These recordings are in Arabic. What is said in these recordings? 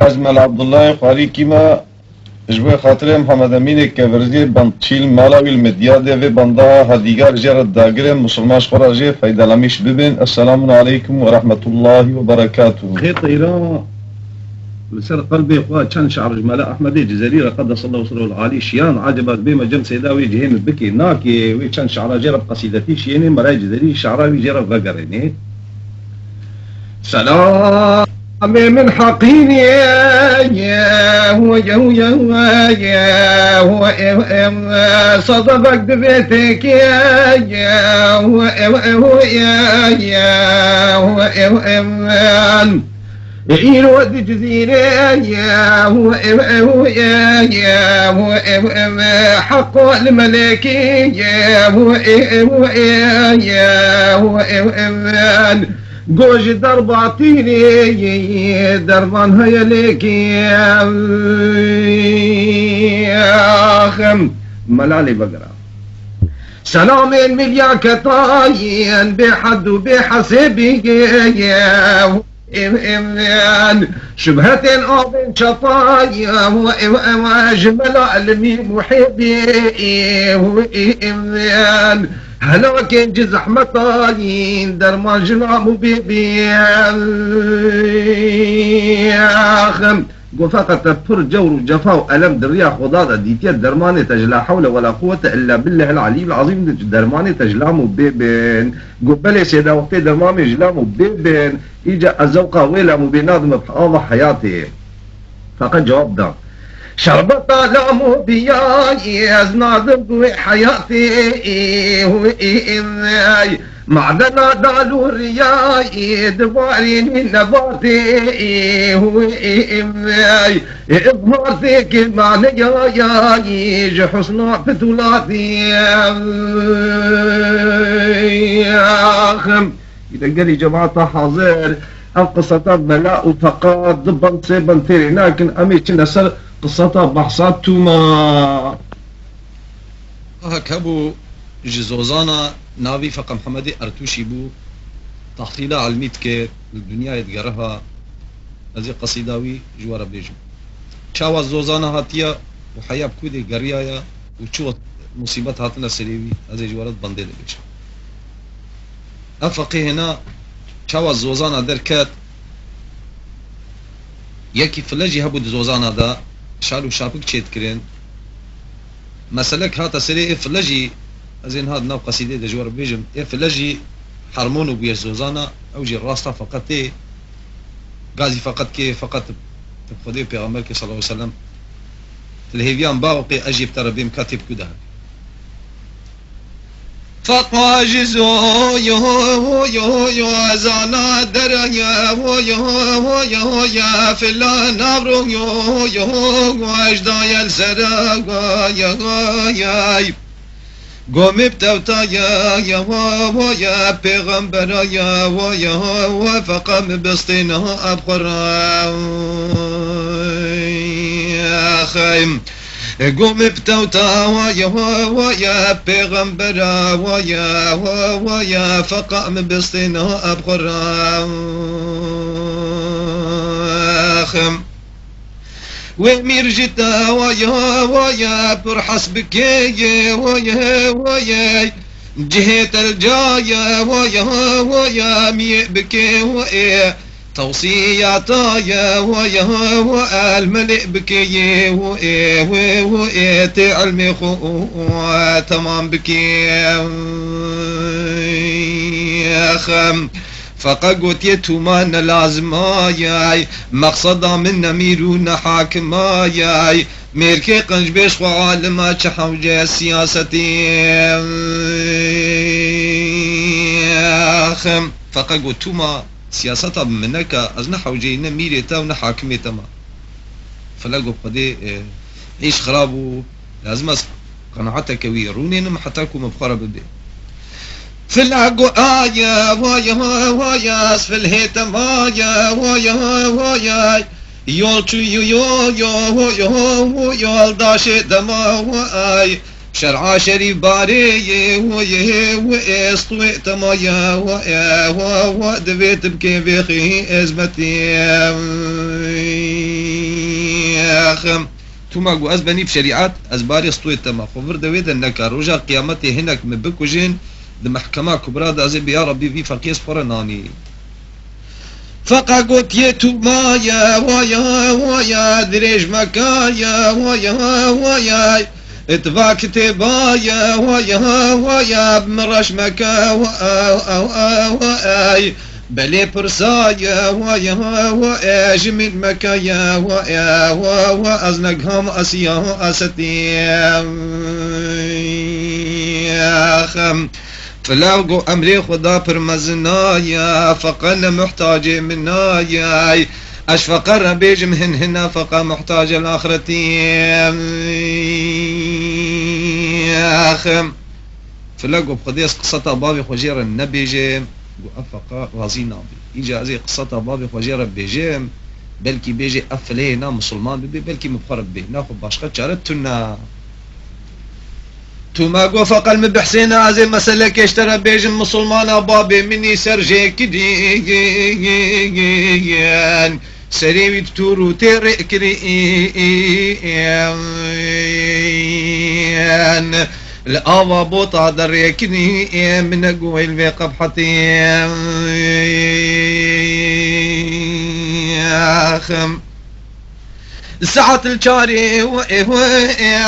أجمل عبد الله قاري كيما جبه خاطر محمد أمين كفرزي بنتشيل مالاوي المديادة في بندها هديجار جرد داقرة مسلماش خراجي فايدة لميش ببن. السلام عليكم ورحمة الله وبركاته. خيط إيران بسر قلبي اخوة كان شعر جمالاء احمدي جزريره قدس الله وسره العالي شيان عجبت بما جم سيداوي جهين بكي ناكي وي كان شعر جرب قصيدتي شيني مراي جزري شعراوي جرب بقريني سلام من حقيني يا هو صدفك ببيتك يا هو يعيروا الجزيرة يا هو حق الملك يا هو قوج درباتيني دربان هيا لك يا خم ملالي بقرا سلام المليان كطاين بحد وبحسبي يا شبهة أبن شطايا وجمل علمي محبي هلاك جزح مطاين درمان جنام بيبي فقط بر جور وجفاء وألم دريا خضاضة ديتيا درماني تجلا حول ولا قوة إلا بالله العلي العظيم درماني تجلام بيبين قبلي سيدا وقتي درماني جلام بيبين إجا الزوقة ويلا مبيناظم بحاضة حياتي فقط جواب ده شربت لامو بياي أزناظم حياتي معدنا دالو رياي دباريني نباتي إظهار كلمة نجاي حسنا فتولاتي إذا قال جماعة حاضر القصة بلاء فقط ضبن سيبن تيري لكن أمي نسر قصة بحصات ما هكبو جزوزانا ناوي فقا محمدي أرتوشي بو تحصيلة علميت كي الدنيا يتقرها هذه قصيداوي جوار بيجم شاوى الزوزانا هاتيا وحياة بكودي قريايا وشو مصيبات هاتنا سريوي هذه جوارات بندي بيجم أفقي هنا شاوى الزوزانا دركات يكي فلاجي هبو الزوزانا دا شالو شابك تشيت كرين مسلك هاتا سري فلاجي أزين هاد ناو قصيدة دجوار بيجم فلاجي حرمونو بيش زوزانا أو جي الراسطة فقط غازي فقط كي فقط تبخدي بيغمبر كي صلى الله عليه وسلم تلهيفيان باوقي أجيب ترى بيم كاتب كده فقا جزو يو زانا دريا يا فلان نبرو يو اجدايا السرا يا قوم بتوتا يا پیغمبر يا فقام بسطينها أبخر يا خيم قوم بتوتا يا پیغمبر يا فقام بسطينها أبخر خيم ومير جتا ويا برحس بكي ويا جهة الجاية ويا مي بكي ويا توصياتايا ويا الملئ بكي ويا تعلمي خو تمام بكي يا خم فقد يتومان لازماياي مقصدا من نميرون حاكماياي ميركي قنج بيش وعالما تحوجي السياستي خم فقد توما سياستا منك ازنا حوجي نميرتا ونحاكمتا ما فلقوا قدي عيش خرابو لازم قناعتك ويروني محتاكم مبخرة بدي في العقو ويا في الهيتم ويا يولتو يول داشي دما ويا شرع شريف باري ويستوي تمايا ودبيت بكي بخي ازمتي خم توما قو از بني بشريعات از باري سطوي تما خبر دويد انك رجا قيامتي هناك مبكو جين المحكمة كبرى دا زي يا ربي في فقيس فرناني فقا قلت يتوما يا ويا دريج مكايا ويا اتباك تبايا ويا بمرش مكا ويا بلي برسايا ويا جميل مكايا ويا ازنقهم اسيا استيا خم فلاقو امري خدا برمزنايا فقنا محتاج منايا اشفق ربيج مهن هنا فقا محتاج الاخرتي خم فلاقو بقديس قصة بابي خجير النبي جيم افقا غازينا بي يجي هذه قصة بابي خجير بيجيم بلكي بيجي افلينا مسلمان بي بلكي مبخرب بي ناخذ باشقة شارتنا توما قو فقل مبحسينا زي مسألة كيشترى بيجم مسلمان بابي مني سرجي كديان سريوي تورو تركريان الآوا بوطا دريكني من قوي البي قبحتي خم ساعة الشاري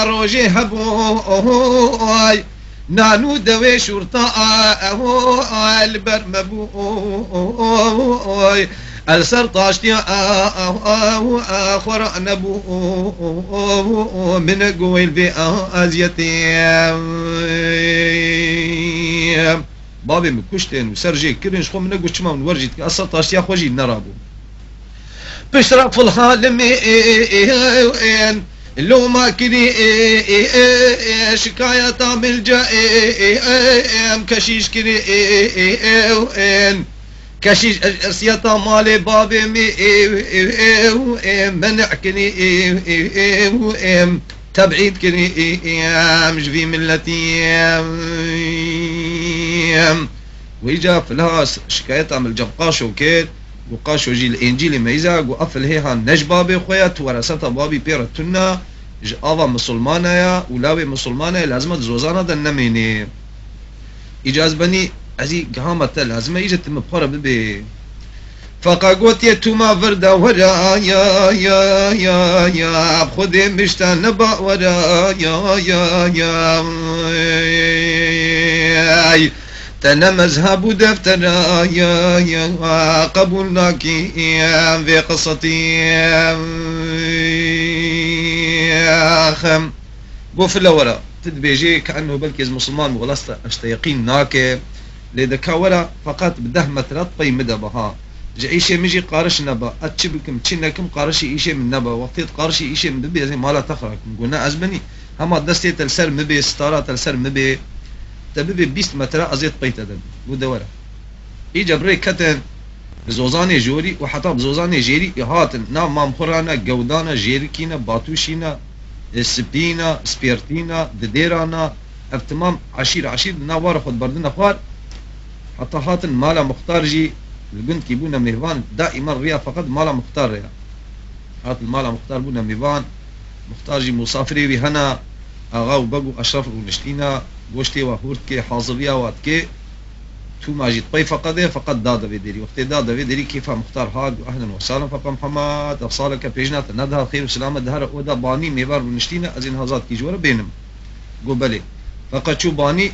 روجي هبوي نانو دوي شرطاء البرمبوي السرطاشتي اخور نبو من قوي البي ازيتي بابي مكشتين وسرجي كرنش خو من قوش ما ورجيت السرطاشتي خوجي نرابو بشرب في الخالمين لو ما كني شكاية تعمل جائم كشيش كني كشيش أرسيتا مالي بابي منع كني تبعيد كني مجفي ملتي ويجا في الهاس شكاية تعمل جبقاش وكيل وقاشو جي الانجيل ميزا وقفل هيها نج بابي خويت ورثتا بابي بيرتنا آوا مسلمانه يا ولاوي مسلمانه لازمت زوزانا دن نميني اجاز بني ازي قهامت لازمه اجت مبخره ببي فقا قوت يتوما فردا ورا يا خذي مشتا نبا ورا يا تنا مذهب دفترا يا قبولناك في قصتي خم قو في الورا تدبيجي كأنه بلكي مسلمان وغلست اشتيقين ناكي لذكا ورا فقط بدهمة رطبي مدبها جا ايشي مجي قارش نبا اتشبكم تشنكم قارشي ايشي من نبا وقتيت قارشي ايشي من دبي زي مالا تخركم قلنا ازبني هما دستي تلسر مبي ستارة تلسر مبي تبي 20 متر ازيت بيت ادم ودورة اجا بري كتن زوزاني جوري وحتى بزوزاني جيري هاتن نام مام خرانا جودانا جيركينا باتوشينا سبينا سبيرتينا دديرانا افتمام عشير ناوار خد بردنا خوار حتى هاتن مالا مختار جي الجند كيبونا ميفان دائما ريا فقط مالا مختار ريا هات المالا مختار بونا ميفان مختار جي مسافري بهنا اغاو بقو اشرف ونشتينا گوشتی و هورد که حاضریا وات که تو ماجد پی فقط داده بدری وقتی داده بدری کیفا مختار هاد و اهلا وسهلا فقا محمد افصالك پیجنات ندها خیر و سلامت دهر اودا بانی میبار ونشتینا از این هزات کی جوره بینم گو بله فقط چو بانی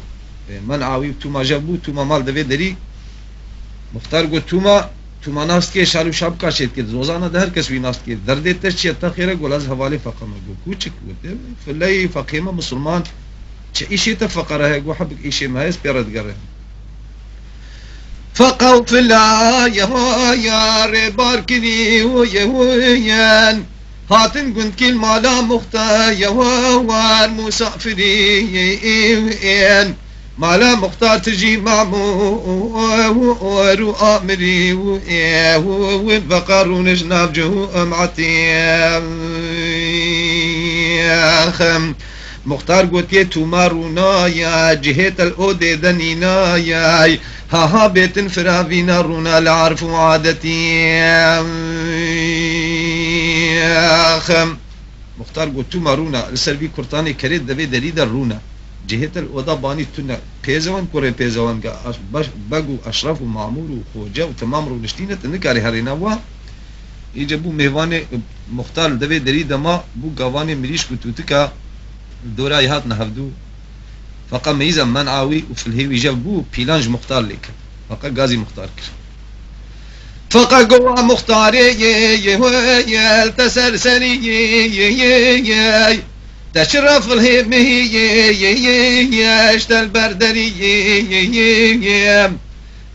من عاوی تو ما جبو تو ما مال ده بدری مختار گو تو ما ناست که شالو شاب کاشید که روزانه ده هر کس وی ناست که درد تش چه تخیره گل از حواله فقا مگو کوچک بوده فلی فقیمه مسلمان چه ایشی تفقره ہے گو حبک ایشی مهیز پیرد گره فقو فلا يا ربار كني ويان هاتن قنت كل مالا مختا يوان مسافرين مالا مختار تجي معمور وآمري وبقر ونجناب جو معتي مختار قوتي تمارونا يا جهة الأودي دنينا يا ها بيت فرافينا رونا لعرف عادتي مختار قلت ما رونا السربي كرتاني كريت دبي دليل رونا جهة الوضع باني تنا بيزوان كوري بيزوان بقو أشرف ومعمور وخوجة وتمام رو نشتينة نكاري هارينا وا يجبو ميواني مختار دبي دليل ما بو قواني مريش كتوتكا دورا يهات نهفدو فقا ميزا منعاوي وفي الهيوي جابو بيلانج مختار لك فقا غازي مختار كر فقا قوى مختاري التسرسري تشرف الهمي اشت البردري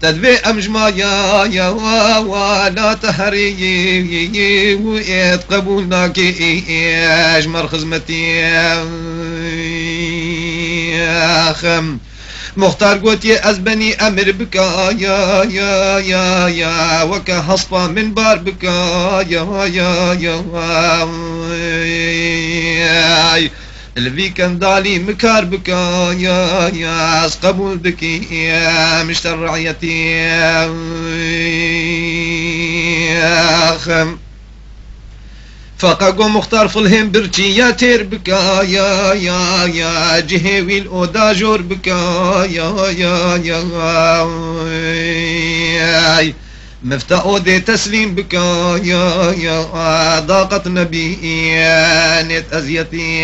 تدبي أمجما يا ولا تهري ويت قبولناك أجمر خزمتي خم مختار قلت يا أزبني أمر بكا يا وكا حصفا من بار بكا يا الفيكند دالي مكار بكا يا قبول بكي يا مشتر رعيتي يا خم فقاقو مختار فلهم برچي يا تير بكا يا جهوي الأودا جور بكا يا مفتاح أودي تسليم بكا يا ضاقت نبي نت أزيتي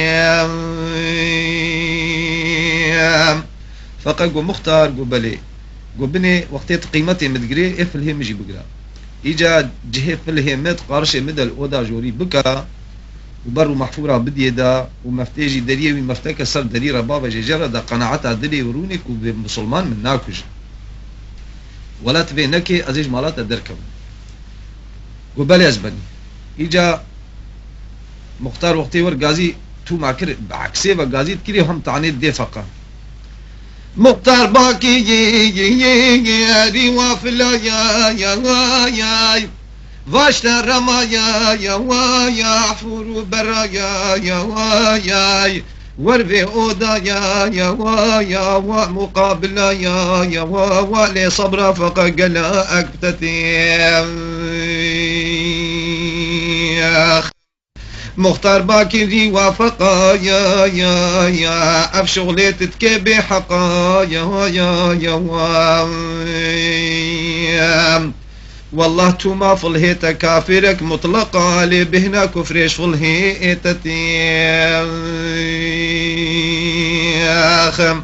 فقاقو مختار قبلي قبني وقتيت قيمتي متقري افلهم يجي بقرا إيجا جهة فلهمت قارش مدى الأودا جوري بكا وبرو محفورة بديدا ومفتاجي دريوي مفتاك سر دريرة بابا جيجرة دا قناعتها دلي ورونك وبمسلمان من ناكج ولا تبي نكي أزيج مالات دركب قبالي أزبني إيجا مختار وقتي ور غازي تو معكر بعكسي وغازي تكري هم تعنيت دي فقا مختار باكي روافلا يا واشتا رما يا حفور برا يا ورفي اودا يا ومقابلا يا ولي صبرا فقا قلا اكبتتي مختار باكري وافقا يا افشغلي تتكبي حقا يا والله توما فلهيتا كافرك مطلقا لبهنا كفريش فلهيتتي خم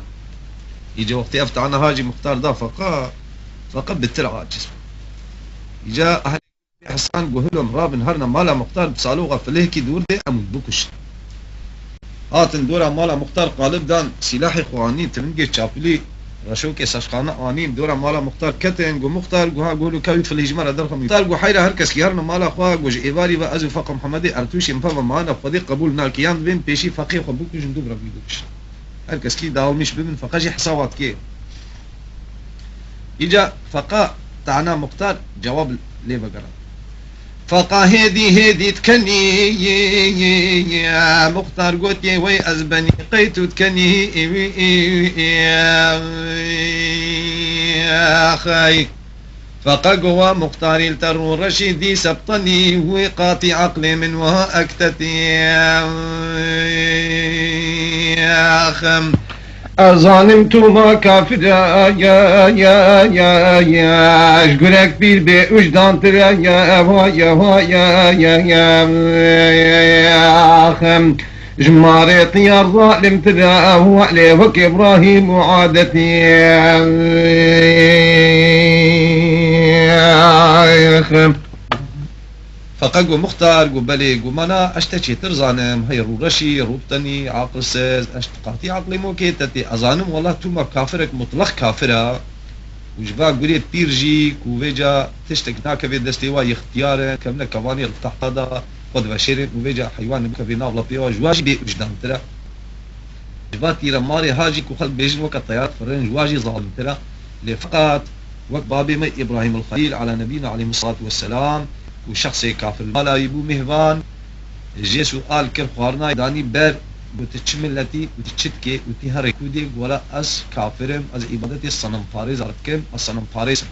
يجي وقت افتعنا هاجي مختار دا فقا بالترعى جسم يجا اهل حسان قهلهم راب نهرنا مالا مختار بسالوغا فلهكي دور دي امون بكش هاتن دورا مالا مختار قالب دان سلاحي خوانين ترنجي تشابلي رشوكي ساشخانة آنين دورا مالا مختار كتن قو مختار قو ها قولو كاوي في الهجمار درخم مختار قو حيرا هركس كيارنا مالا خواه قو جئباري و ازو فاق محمدي ارتوشي مفاما معانا فضي قبول نالكيان بين بيشي فقيه خو بكش ندوب ربي بكش هركس كي داوميش بمن فقاجي حساوات كي إجا فقا تعنا مختار جواب ليه بقرا فقا هدي تكني يا مختار قلت يا وي أزبني قيت تكني يا خاي فقا قوى مختاري الترو رشيدي سبطني وقاطي عقلي من وها أكتتي يا خم ظالمتما كافر يا اشقرك بير بوجدان ترى يا خم جماري طيار ظالم ترى هو عليه وك ابراهيم وعادتي يا خم فقاقو مختار قو بلي قو مانا اشتكي ترزانم هاي رورشي روبتني عقل سيز اشتقاتي عقلي موكيتتي ازانم والله توما كافرك مطلق كافرة وجبا قولي بيرجي كوفيجا تشتك ناكا في دستيوا اختيارا كمنا كواني التحت هذا قد بشيرين وفيجا حيوان بكا في نابلا بيوا جواجي بي وجدان ترى جبا تيرا ماري هاجي كو خلق بيجن وكا طيات فرين جواجي ظالم ترى لفقات وك بابي مي ابراهيم الخليل على نبينا عليه الصلاة والسلام وشخصي كافر مالا يبو مهوان جي سؤال كر خوارنا داني بر بتشملتي وتشتكي وتهري كودي ولا اس كافرم از عبادتي الصنم فارز اركم الصنم فارز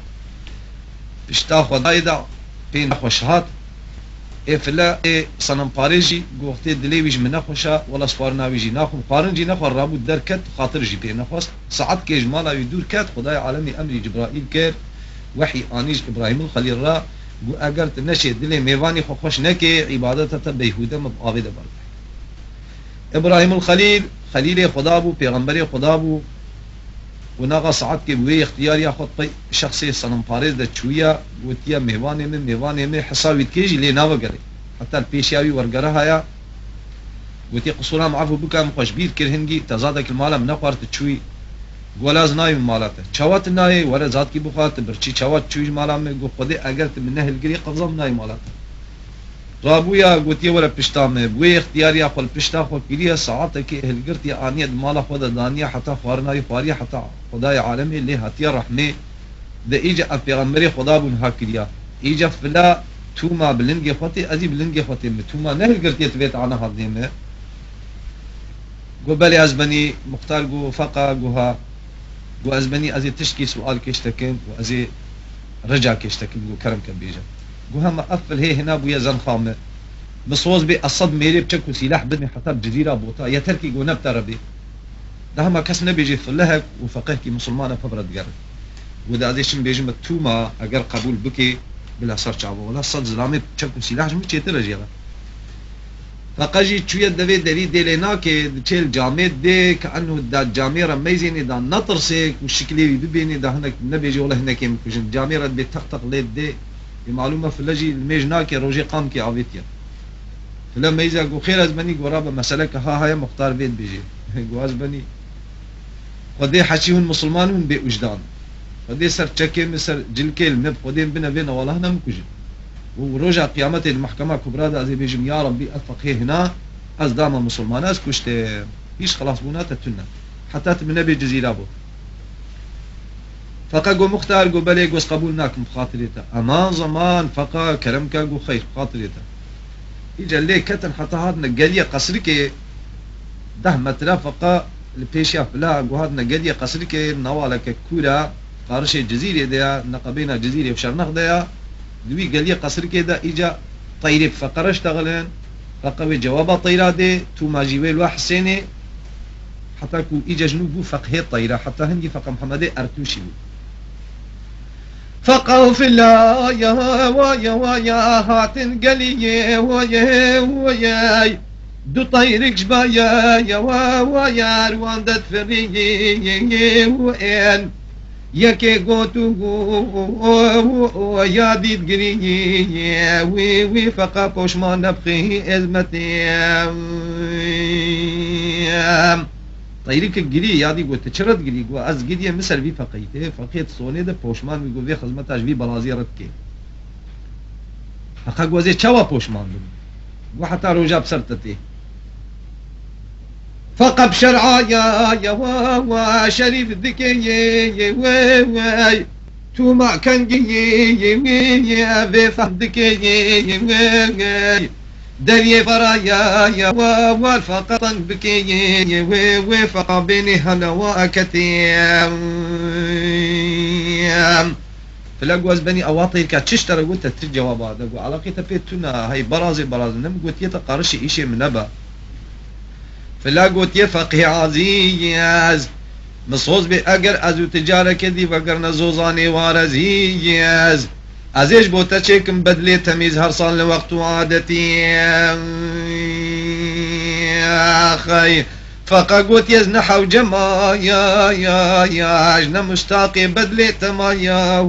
اشتا خداي دا بين خوشهات فلا صنم باريجي قوختي دليويج من نخوشا ولا سفارناويجي ناخو قارنجي نخو رابو دركت خاطر جي بي نخواست ساعات كيج مالا يدور كات خداي عالمي امري جبرائيل كير وحي انيج ابراهيم الخليل را قو اگر نشي دلي ميواني خو خوش نكي عبادته بيهوده مبعابد بر ابراهيم الخليل خليل خدا بو پیغمبر خدا بو وناغا ساعات کے وی اختیار یا خود پی شخصی صنم پارز دا چویا وتیا میوانی میں حساویت کیجی لی ناو گری حتی الپیشیاوی ورگره هایا وتی قصورا معفو بکا مخوش بیر کرهنگی تزادک المالا منقوارت چوی گولاز نای مالاتا چوات نای ورا ذات کی بخوات برچی چوات چوی مالا میں گو خودی اگر تم نهل گری قبضم نای مالاتا رابویا گوتی ورا پشتا میں وی اختیار یا خپل پشتا خو کلیه ساعت کې اهلګرتی انیت مال خو د دانیه حتی خورنای فاری حتی خدای عالم له هتیا رحمه د ایجا پیغمبر خدا بن حکریا ایجا فلا توما بلنګ خوتي ازي بلنګ خوتي توما نه اهلګرتی تبيت انا هذيمه قبل ازبني مختار جو فقا جوها جو ازبني ازي تشكي سؤال كيشتكن وازي رجع كيشتكن جو كرم كبيجه جوها ما قفل هي هنا بويا زن خامه بصوص بي الصد ميري بشكو سلاح بدني حتى بجزيره بوطا يا تركي جو نبتا ربي ده ما كسنا بيجي فلهك وفقه كي مسلمانه فبرد قرب وده ازيشن بيجي متوما اگر قبول بكي بلا سرچاو ولا صد زلامي بشكو سلاح جمي چيتر رجيلا فقجي چوية دوي دري ديلينا كي تشيل جامد دي كأنه دا جاميرا ميزيني دا نطرسك والشكلي ببيني دا هناك نبيجي ولا هناك يمكن جاميرا بتقطق ليد دي معلومة في اللجي الميجنا كي روجي قام كي عويتيا فلما يزا قو خير ازبني قو رابا مسألة ها هاي مختار بيت بيجي قو ازبني قدي حشيهن مسلمانون بي وجدان قدي سر چكي مسر جلكي المب قدي بنا بينا والله هنا مكوجي وروجع قيامة المحكمة كبرى دا ازي بيجم يا ربي اتفقه هنا از داما مسلمان از كشت هيش خلاص بونا تتنا حتى تمنى بجزيرة بو فقا قو مختار قو بلي قوس قبولناك مخاطريتا اما زمان فقا كرمك قو خير خاطريتا اجا ليه كتن حتى هادنا قلية قصرك ده مترا فقا البيشيا فلا قو هادنا قلية قصرك نوالك كورا قارش جزيرة ديا نقبينا جزيرة بشرنخ ديا دوی گلی قصر کې دا ایجا طیرب فقرش تغلن فقوي جواب طيرة دي تو ماجيوي الوا حسيني حتى كو إيجا جنوبو فقه طيرة حتى هنجي فقه محمد أرتوشي فقه في الله يا ويا هاتن قلي ويا ويا دو طيرك جبايا يا ويا رواندت فريي وين يكي قوتو يا ديد قريي وي فقا بوش ما نبخي ازمتي طيرك قري يا دي قوت تشرد قري قو از قري مثل في فقيته فقيت صوني ده بوشمان ويقول في خدمتاش في بلازي ردكي فقا قوزي چوا بوشمان دو وحتى روجا بسرتتي فقب شرعايا يا شريف الذكي وي تو ما كان يا في فهدكي دري فرايا يا والفقطا بكي وي فقا بيني هلا وكتي فلاقواز بني اواطي كاتشترى قلت تري جوابات اقول علاقتها بيتنا هاي برازي نم قلت يتقارشي ايشي من نبا فلاقوت يفقه عزيز مصوص بأجر أزو تجارة كذي فقر نزوزاني وارزيز أزيش بوتا شيكم بدلي تميز هرصان لوقت وعادتي يا أخي فقاقوت يزنح وجما يا عجنا مشتاقي بدلي تما يا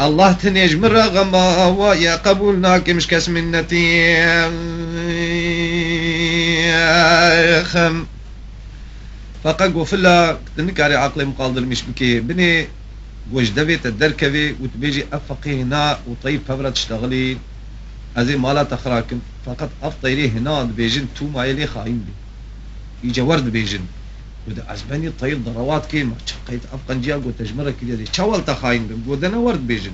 الله تنيج من رغما ويا قبولناك مش كاس منتي خم فقا فلا تنكاري عقلي مقالدر مش بكي بني وجدبي تدركبي وتبيجي افقي هنا وطيب فبرة تشتغلي ازي مالا تخراكم فقط افطيري هنا بيجن تو ما يلي خاين بي يجا ورد بيجن وده عزباني طيب ضروات كيما شقيت افقن جياق وتجمرك كده شوال تخاين بم ودنا ورد بيجن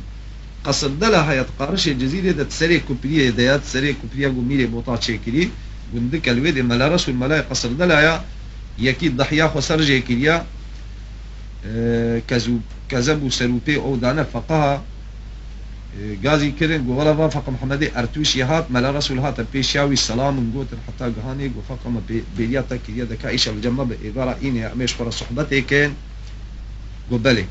قصد دلها يتقارش الجزيرة ده تسري كوبرية ديات تسري كوبرية قوميري بوطات شكلي وندك الويد الملارس والملاي قصد دلها يكيد ضحيا خسر جيكيليا كذب وسروبي او دانا فقها غازي كرن ولا وافق محمد ارتوشي هات ملا رسول هات بيشاوي السلام نقول حتى جهاني وفق ما بيلياتك يدك عائشه الجنب عباره اني امش فر صحبتي كان قبلي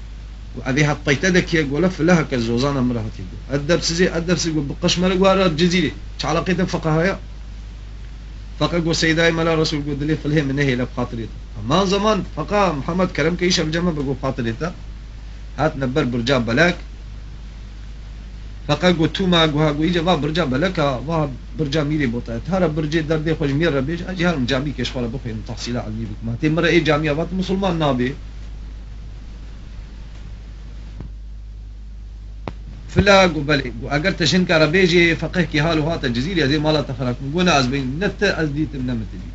وأبي حطيتك يقول لها كالزوزانة مرهتي الدرس زي الدرس يقول بقشمر قوارات جزيرة علاقتك فقهايا فقه سيداي ملا رسول قد لي فلهم من هي لبخاطريته ما زمان فقه محمد كرم كيش الجمع بقول خاطريته هات نبر برجع بلاك فقه قلت توما قوها قويجا وا برجع بلاك وا برجع ميري بوطا هذا برجع دردي خوش مير ربيج اجي هر جامي كيش ولا بخي تحصيل علمي بك ما تمر اي جامعه وات مسلمان نابي فلا قبلي اگر تشن كربيجي فقه كي حالو هات الجزيره زي مالا تفرق قلنا ازبين نت ازديت منمتلي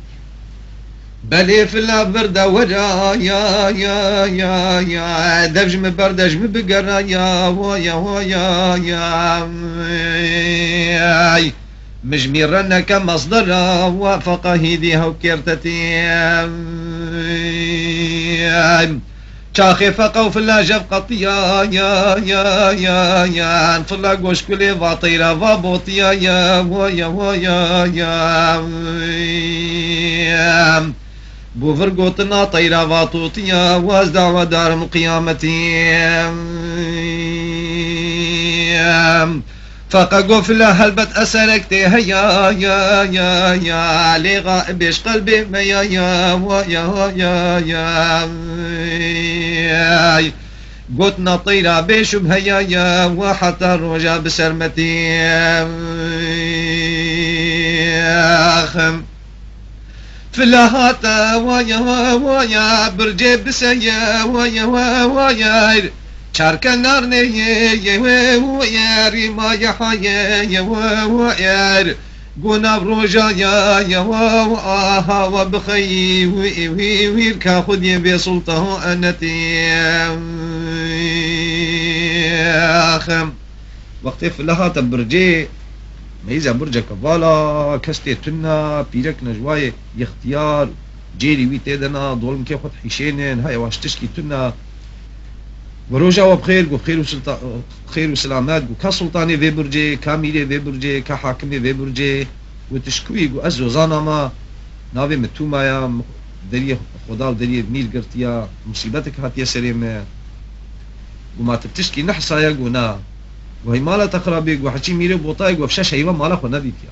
بلي فلا برده وجا يا دبجم بردجم بقرا يا مجميرنا كمصدر وفقه ديها وكيرتتي شاخي فقو فلا جف قطيا يا فلا قوش كلي باطيرا وابوطيا يا بو فرقوتنا طيرا واطوطيا وازدع ودار قيامتي فقا فلا هلبت أسركتي هيا يا لي غائبش قلبي ميا يا قلتنا طيرا بيشب هيا يا وحتى الرجا بسرمتي فلاهاتا ويا برجي بسيا ويا شارك النار نيه ويا ريما يحيا ويا قنا بروجا يا وبخي ويركا خذي بسلطه انتي وقت فلاهاتا برجي ميزة برجا كفالا كستي تنا بيرك نجواي اختيار جيري وي تيدنا دولم كي خد حيشينين هاي واش تشكي تنا وروجا وبخير خير وسلامات كسلطاني في برجي كاميري في برجي كحاكمي في برجي وتشكوي ازو زانا ما ناوي متوما يا دري خدا دري مير قرتيا مصيبتك هاتيا سليمه وما تبتشكي نحسا يا قنا وهي مالا تقربي وحكي ميري بوطاي وفشاش هيوا مالا خو نديت يا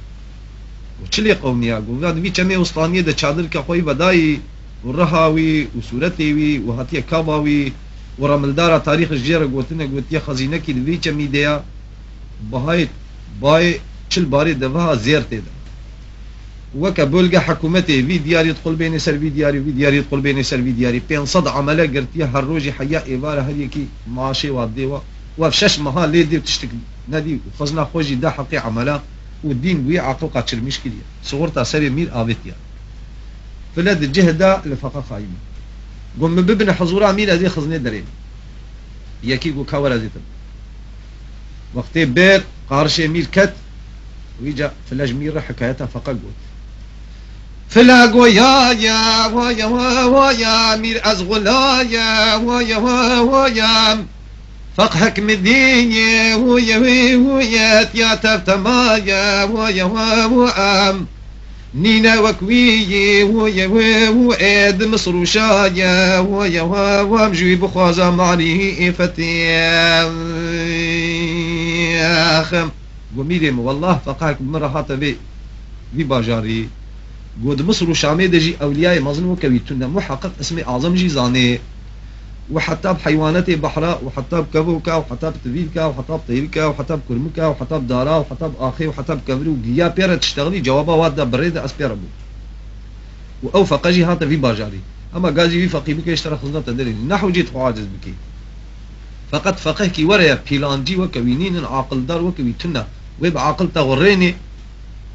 وشلي قوميا قواد في كمي وسطانيه د چادر كخوي بداي والرهاوي وسورتي وهاتيا كاباوي ورملدار تاريخ الجيره قوتنا قوتيا خزينه كي في كمي ديا باي چل باري دفها زيرتي ده وكبولغا حكومتي في دياري يدخل بين سر في دياري يدخل بين سر في دياري بين صد عمله قرتيا هالروجي حيا ايباره هليكي معاشي واديوا وفشش مها ليدي بتشتك نادي خزنا خوجي دا حقي عملا والدين ويا عقل قاتل مشكله صورتها سري مير ابيتيا فلاد الجهده لفقا خايمه قم ببن حضور امير ازي خزنه درين يكي جو كاور ازي وقت بير قارش مير كت ويجا فلاج مير حكايتها فقا قوت فلاقو يا مير ازغلا يا فقهك مديني ويا يا تفتمايا ويا نينا وكوي واد مصر وشايا ويا ومجوي بخوازا معني فتيا خم قميلم والله فقهك مرة في باجاري قد مصر وشامي دجي اولياء مظلم كويتنا محقق اسمي اعظم جيزاني وحتى بحيوانات بحراء وحتى بكبوكا وحتى بتبيلكا وحتى بطيركا وحتى بكرمكا وحتى بدارا وحتى باخي وحتى بكبري وقيا بيرة تشتغلي جوابها وادا بريدة اسبيرا بو واوفق جي هاتا في باجاري اما قازي في فقي بك يشترى خزنة تدري نحو جيت عاجز بكي فقط فقهكي وريا بيلانجي وكوينين عاقل دار وكويتنا ويب عاقل تغريني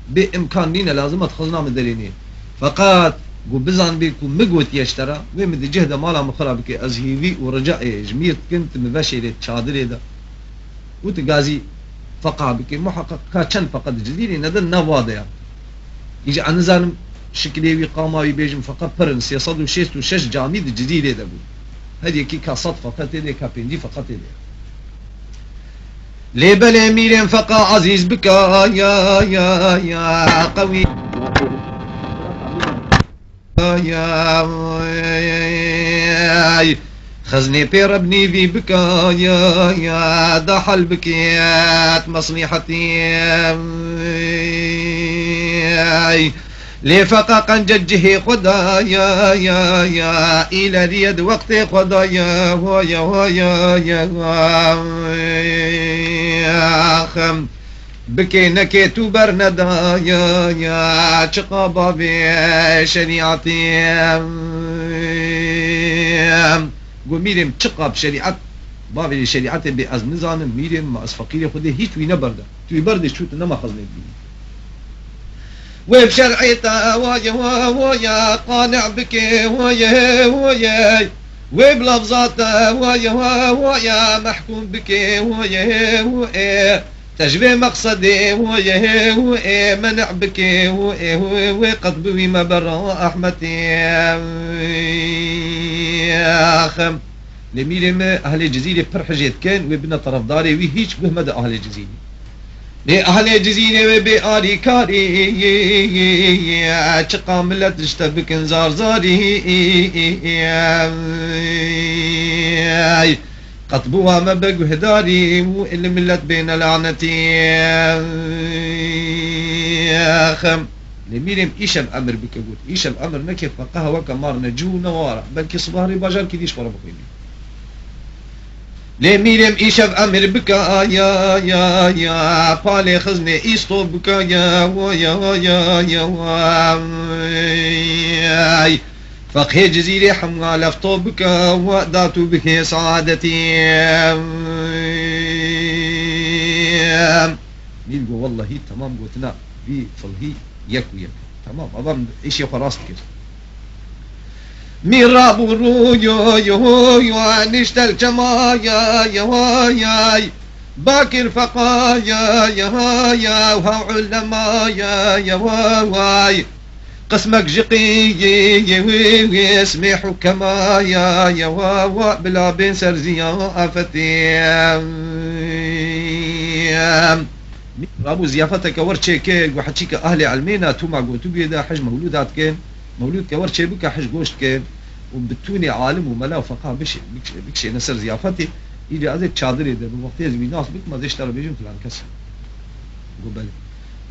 بامكان لينا لازم تخزنا مدريني فقط وبزان بيكو مقوت يشترى ومد جهده مالا مخربك ازهيوي ورجاء جمير كنت مباشر شادري ده وتقازي فقع بك محقق كان فقط جديري ندن نواضع يجي عن زالم شكلي قاماوي بيجم فقط برن سيصد وشيست وشش جامد جديري ده هذه كي كصد فقط دي كابيندي فقط دي لي بلي ميرين فقا عزيز بكا يا قوي يا خزني بير ابني في بكا يا ضحل بكيات مصلحتي لي فقا قنججه خدا يا إلى ريد وقت خدا يا خم بكي نكيتو برندا يا شقابا بشريعتي قو ميرم شقاب شريعت بابي شريعتي بأز نظام ميرم ما أسفقيري خده هيت وي نبرده توي برده شوت نما خزني بيه وبشرعيته ويا قانع بكي ويا وبلفظاته ويا محكوم بكي ويا تجبي مقصدي ويا منع بكي وقد بوي ما برا أحمتي خم لميلم أهل الجزيرة برحجت كان وابن طرفداري وهيج بهمد أهل الجزيرة لأهل الجزيرة وبآري كاري عشقا ملت اشتبك انزار زاري قطبوها مبق وهداري والملت بين لعنتي خم لميرم إيشم أمر بك قول إيشم أمر نكف فقها وكمار نجو نوارا بلكي صباحري باجار كديش فرا بقيني لميرم إيشم أمر بك يا بالي خزني إيستو بك يا فقه جزيرة حمى لفتو بك وداتو بك سعادتي نيلقو والله هي تمام قوتنا في فالهي يكو تمام أظن إيش يفراست كده ميرابو يو نشتل جما يا باكر فقا يا وها علماء يا قسمك جقي اسمي حكما يا بلا بين سرزيا أفتي رابو زيافتك ورشيك وحتشيك أهل علمينا توما قوتو بيدا حج مولودات كين مولود كورشي بك حج قوشت كين وبتوني عالم وملا وفقاه بكشي نسر زيافتي يجي أزيك شادري ده بوقت يزوي ناس بك ما زيش ترى بيجون فلان كسر قبل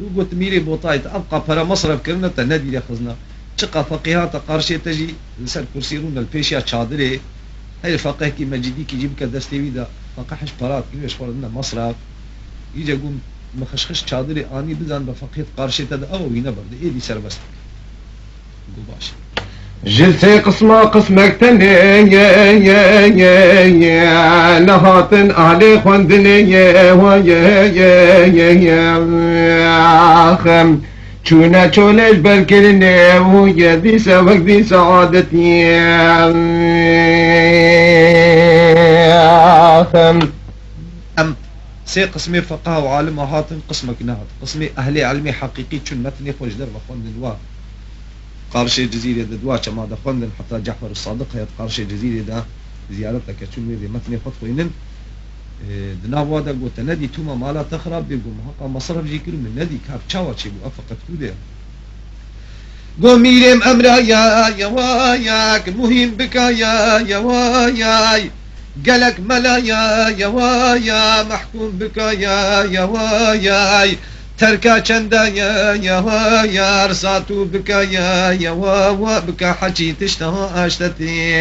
وقلت ميري بوطايت أبقى برا مصرف كرنا تنادي لي خزنا شقا فقيهات قارشي تجي لسر كرسيرون البيشيا شادري هاي الفقيه كي مجدي كي يجيبك دستيوي ده فقاحش برات كيفاش فرضنا مصرف يجي يقوم مخشخش شادري اني بزان بفقيه قارشي تد او ينبرد ايه دي سربست قباش جلسي قسمة قسمك تني يا نهاتن أهلي خوندني يا خم چونا چولش برکرنه ويا دي سوك دي سعادتي خم سي قسمي فقه وعالم هاتن قسمك نهات قسمي أهلي علمي حقيقي چون متني خوش در بخوندن وا قارشي جزيرة دوا كما دخوندن حتى جعفر الصادق هي قارشي جزيرة دا زيارتك چون ويدي متني خط خوينن دنا وادا قلت ندي توما مالا تخرب بيقوم حقا مصرف جيكر من ندي كاب چاوا چي بو افقت كوده قو ميرم امرا ياك مهم بك يا قالك ملا يا محكوم بك يا تركا چندا يا رساتو بك يا بك حجي تشتها اشتتي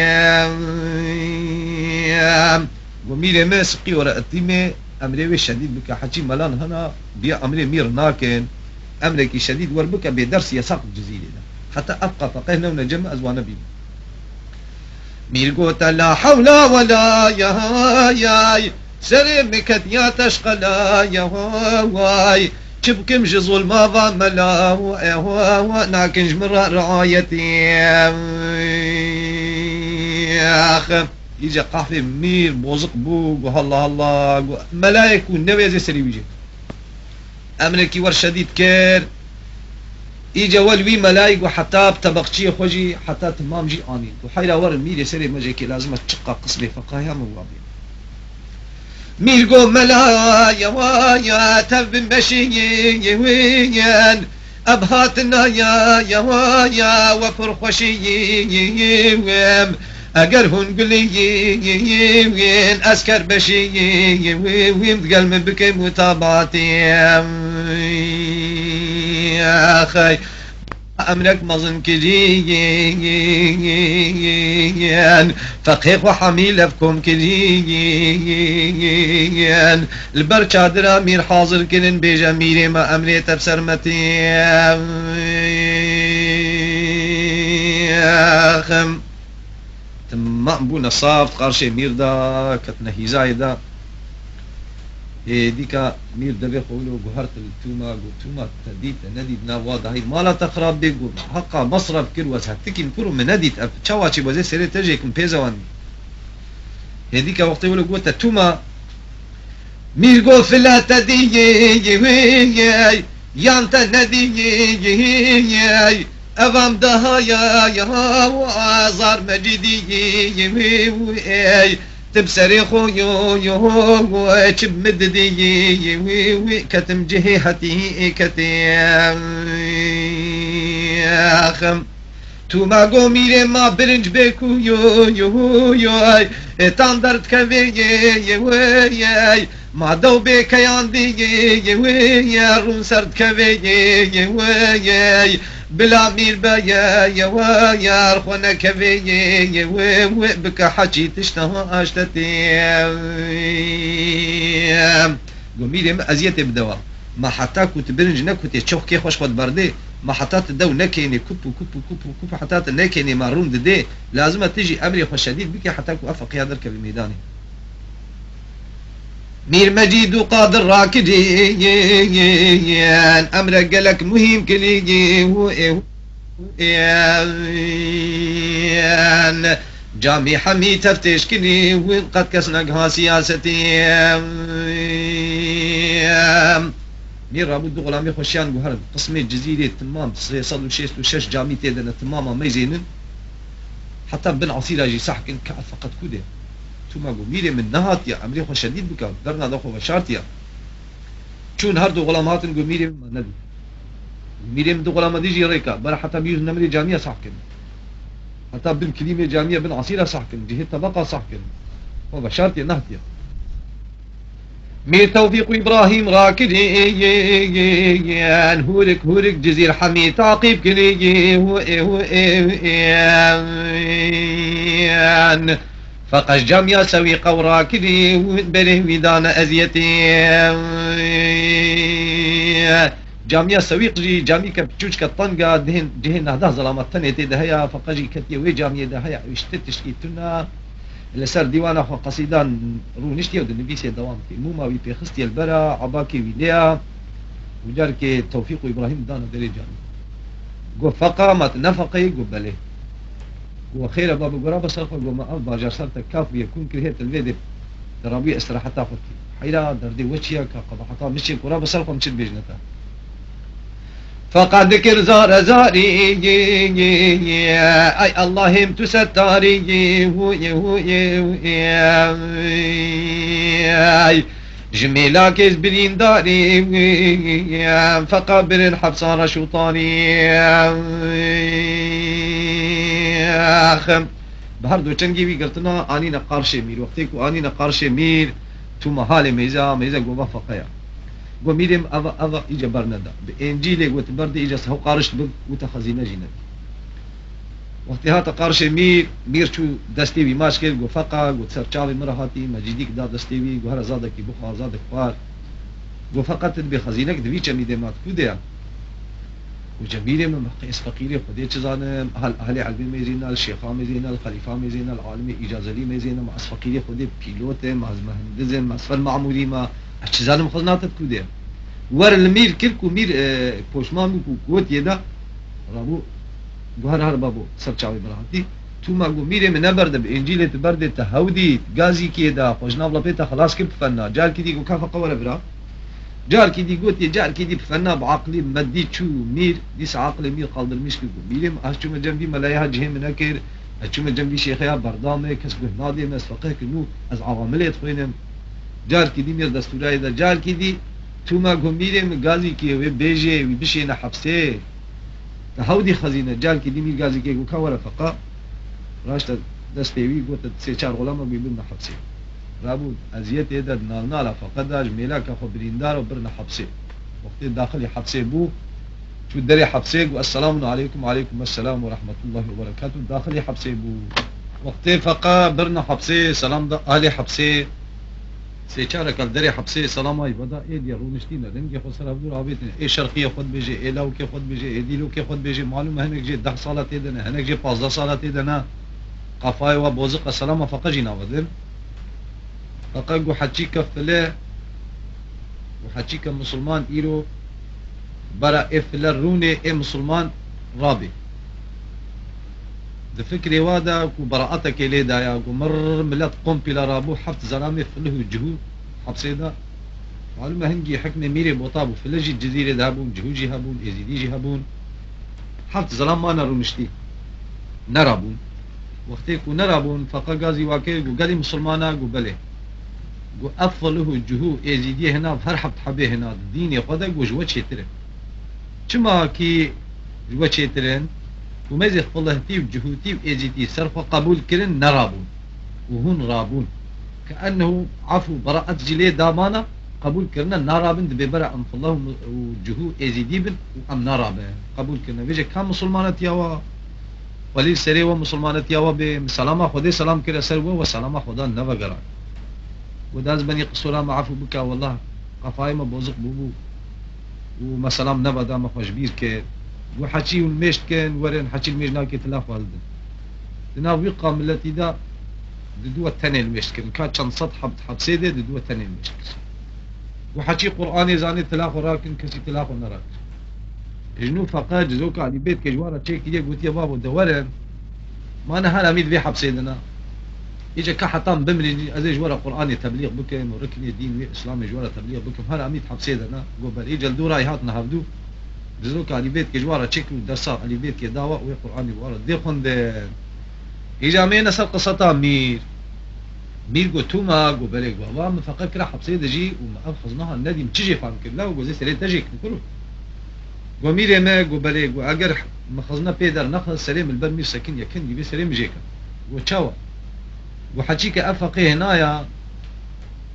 وميري ما سقي ورقتي ما امري شديد بك حجي ملان هنا بيا امري مير ناكن امريكي شديد وربك بدرس يساق الجزيرة حتى ابقى فقهنا ونجمع ازوانا بينا مير قوت لا حول ولا يا سرمكت يا تشقلا يا شبكم جزول ما ظاملا ناكنج من رعايتي يا اخ يجي قحفي مير بوزق بوق وهلا ملايك والنبي زي سري بيجي امريكي ور شديد كير يجي ولوي ملايك وحتى بتبقشي خوجي حتى تمام جي اني وحيلا ور المير سري مجيكي لازم تشقى قسمي فقاهي من وابي ميرقو ملايا وايا تب مشيين أبهاتنا يا وايا وفرخوشيين أقرهن قليين أسكر بشيين قلب بكي متابعتي يا أخي أمرك مظن كريين فقيق وحميل أفكم كريين البرشا درامير حاضر كنن بجميل ما أمري تبسر متيخم تمام بونا صافت قارشي مير دا كتنا هيزاي ديكا مير دبي قولوا جهرت التوما قلتوما تديت نديت نواضع هاي ما لا تخرب بيقول حقا مصرف كروس هتكين كرو من نديت تشاواتي بزي سري تجيكم بيزوان ديكا وقت يقولوا قلت التوما مير قول في لا تدي يانت ندي أفهم دهايا يا وازار مجدي تبسري خو يو اتشب مددي كتم جهيحتي كتيخم تو ما قومي ما برنج بيكو يو تاندرت كوي ما دو بيك ياندي رون سرد كوي بلا مير بايا يا رخونا كبي بك حكي تشتهى اشتتي قومي ما ازيت بدوا ما حتى كنت برنج نكنت تشوف كي خوش خد بردي ما حتى تدو نكيني كوب حتى نكيني مارون ددي لازم تجي امري خوش شديد بك حتى كو افق يادرك بميداني مير مجيد وقادر راكدين أمرك قالك مهم كلي جامي حمي تفتش كلي وين قد كسنقها سياستي مير رابد غلامي خوشيان قهرن قسمي الجزيرة تمام صدو شيست وشش جامي تيدنا تماما ما يزينن حتى بن عصير اجي سحكن كعب فقط كده توما ميري من نهات يا امري خو شديد بك درنا دخو بشارتيا چون هر دو غلاماتن گو ميري ما ندي ميري دو غلام ديجي ريكا بر حتى بيوز نمري جامعه صحكن حتى بن كلمه جامعه بن عصيره صحكن جهه طبقه صحكن هو بشارتيا نهتيا مير توفيق ابراهيم راكد هورك جزير حميد تعقيب كلي فقش جاميا سوي قوراكدي وبره ودان ازيتي جاميا سوي قجي جامي كبتشوش كطنقا دهن جهن هذا ظلامات تنيتي دهيا فقجي كتي وي جاميا دهيا واشتتش كيتنا لسر ديوانا خو قصيدان رونشتي ود النبي دوام في مو ما وي بخستي البرا عباكي ويليا وجارك توفيق ابراهيم دانا درجه جو فقا ما تنفقي جو بله وخير باب قرابة صرفة قوما أربع جرسالة كاف يكون كرهية الفيدي درابي استراحتا خطي حيلا دردي وچيا كقضحتا مشي قرابة صرفة مشي بيجنتا فقد ذكر زار زاري أي اللهم تستاري جميلا كيز برينداري فقابر الحبصار شوطاني آخم بهردو چنگی وی گرتنا آنی نقارش میر وقتی کو آنی نقارش میر تو محال میزا گو وفقیا گو میرم اوا ایجا برندا به انجیل گو تبرد ایجا سهو قارش بگ و تخزینه جنب وقتی ها تقارش میر چو دستی وی ماش کرد گو فقا گو سرچاوی مرهاتی مجیدی دا دستی وی گو هر زاده کی بخار زاده خوار گو فقط به خزینه دوی چمی دمات کودیا وجميلة من مقيس فقيرة خدي تزان أهل علمي ميزينا الشيخان ميزينا الخليفة ميزينا العالم إجازلي ميزينا مع فقيرة خدي بيلوت مع مهندس مع أسفل معمولي مع أشتزان مخزنات كوديا ور المير كلكو مير بوشمان كوت يدا رابو جوهر هربابو سرچاوي براهتي تو ما جو مير من برد بإنجيل تبرد تهودي غازي كيدا خوشنا بلا بيتا خلاص كيف فنا جال كدي جو كافة قوة برا جار كي دي قلت جار كي دي بفنا بعقلي مدي شو مير ديس عقلي مير قلب المشكل ميرم اشوم جنبي ملايها جهه منكر اشوم جنبي شيخيا بردامه كسبه نادي مسفقه كنو از عوامل يدخلين جار کی دی میر دستورای دا جار کی دی تو ما گمیره مگازی کی و بیجه و بشینه حبسه هودی خزینه جار کی دی میر گازی کی گو کاوره فقا راشت دست پیوی گوت سه چار غلام بیبن حبسه رابود ازیت داد نال فقط داج میلا که خو بریندار و برن حبسه وقتی داخل حبسه بو شو دري حبسه والسلام عليكم وعليكم السلام ورحمة الله وبركاته داخلي حبسه بو وقتی فقا برنا حبسه سلام دا اهل حبسه سه چاره کل دري حبسه سلام ای ودا ای دی رونشتین رنگ خود سر عبدالله عبیدن ای شرقیه خود بیجه ای لو که خود بیجه ای دیلو که خود بیجه معلومه هنگ جه 10 ساله تیدنه هنگ جه 15 ساله تیدنه قفای و بوزق سلام فقا جی ناودن فقا گو حجی کفله و حجی که مسلمان ایرو برا افلر رونه ای مسلمان رابي ده فكري وادا كو براءتك لي دايا كو مر ملت قوم بلا رابو حفت زلامي فله الجهو حبسي دا معلومة هنجي حكمة ميري بوطابو فلجي الجزيرة دهابون جهوجي هابون ازيديجي هابون حفت زلام ما نرونشتي نرابون وقتي كو نرابون فقا غازي واكي كو قالي مسلمانا كو بلي كو افله الجهو ازيدي هنا بهر حفت حبي هنا ديني خدا كو جوا تشيتره چما کی وچه ترن و مزی خلهتی و جهوتی و ایزیتی صرف قبول کرن نرابون و هون رابون كأنه عفو براءة جلي دامانا قبول کرنا نرابن دبي برا ام الله و جهو ایزیدی بن و ام نرابن قبول کرنا ویجه کام مسلمانت یاوا ولی سری و مسلمانت یاوا به سلام خدا سلام کرا سر و سلام خدا نو گرا و داز بني قصورا معفو بكا والله قفاي ما بوزق بوبو وما سلام نبدا ما خوش بير كان وحكي المشت كان ورين حكي المشت ناكي تلاف والدن دنا ويقا ملتي دا ددوة تاني المشت كان كان صد حب سيدة ددوة تاني المشت وحكي قرآني زاني تلاف وراكن كسي تلاف ونراك جنو فقاد جزوك على بيت كجوارة تشيك دي قلت يا بابا دورن ما انا هلا ميد في حب سيدنا إجا كحطام بمري أزي جوارة قرآني تبليغ بكم وركن الدين وإسلامي جوارة تبليغ بكم هلا أميت حبسيدنا قبل إجا الدورة هاتنا هفدو دزوك على بيت كجوارة تشيكو درسا على بيت كداوة وقرآني جوارة دي خند إجا مين سر قصتا مير قو توما قبل بابا من فقط كرا حبسيد جي وما أخذناها النادي متجي فهم كلا وجوزي سري تجيك كله ومير ما قبل أجر مخزنا بيدر نخذ سليم البرمير سكين يكن يبي سليم جيكا وتشاوا وحكيك أفقه هنايا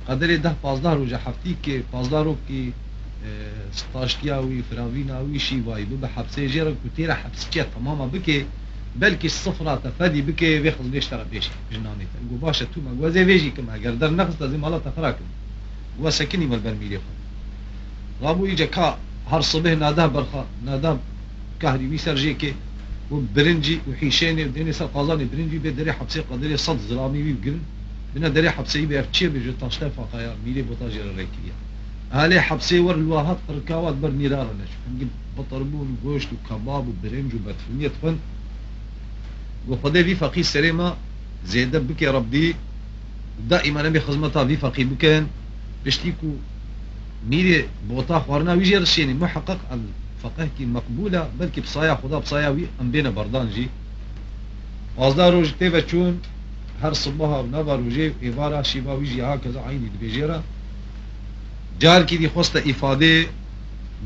قدر ده 15 روز حفتي كي 15 روز كي 16 كياوي فراويناوي شيواي بحبسه جيرك وتيرا حبسيه تماما بكي بلكي الصفرة تفادي بكي بياخذ ليش ترى بيشي جناني تقول باشا تو ما جوازي بيجي كما قدر نقص لازم الله تفراكم وسكني من البرميلي رابو يجا كا هر صبح ناداه برخا ناداه كهري بيسرجي كي وبرنجي وحيشاني وديني سال قازاني برنجي بدري حبسي قدري صد زلامي بيبقن بنا دري حبسي بيفتشي بيجي تاشتا فقايا ميلي بوتاجر الريكية هالي حبسي ور الواحات قركاوات برني رارنش نجيب بطربون وغوشت وكباب وبرنج وبتفنية فن وخدي في فقيه سريمة زيادة بك يا ربي دائما نبي خدمتها في فقيه بكن بشتيكو ميلي بوتا خوارنا ويجي رشيني محقق فقه کی مقبوله بلکه بصایا خدا بصایاوی ام بین بردان جی وازدا روز تیو چون هر صبح و نوا روزی ایوارا شیبا ویجی ها کذا عینی دبیجرا جار کی دی خوست افاده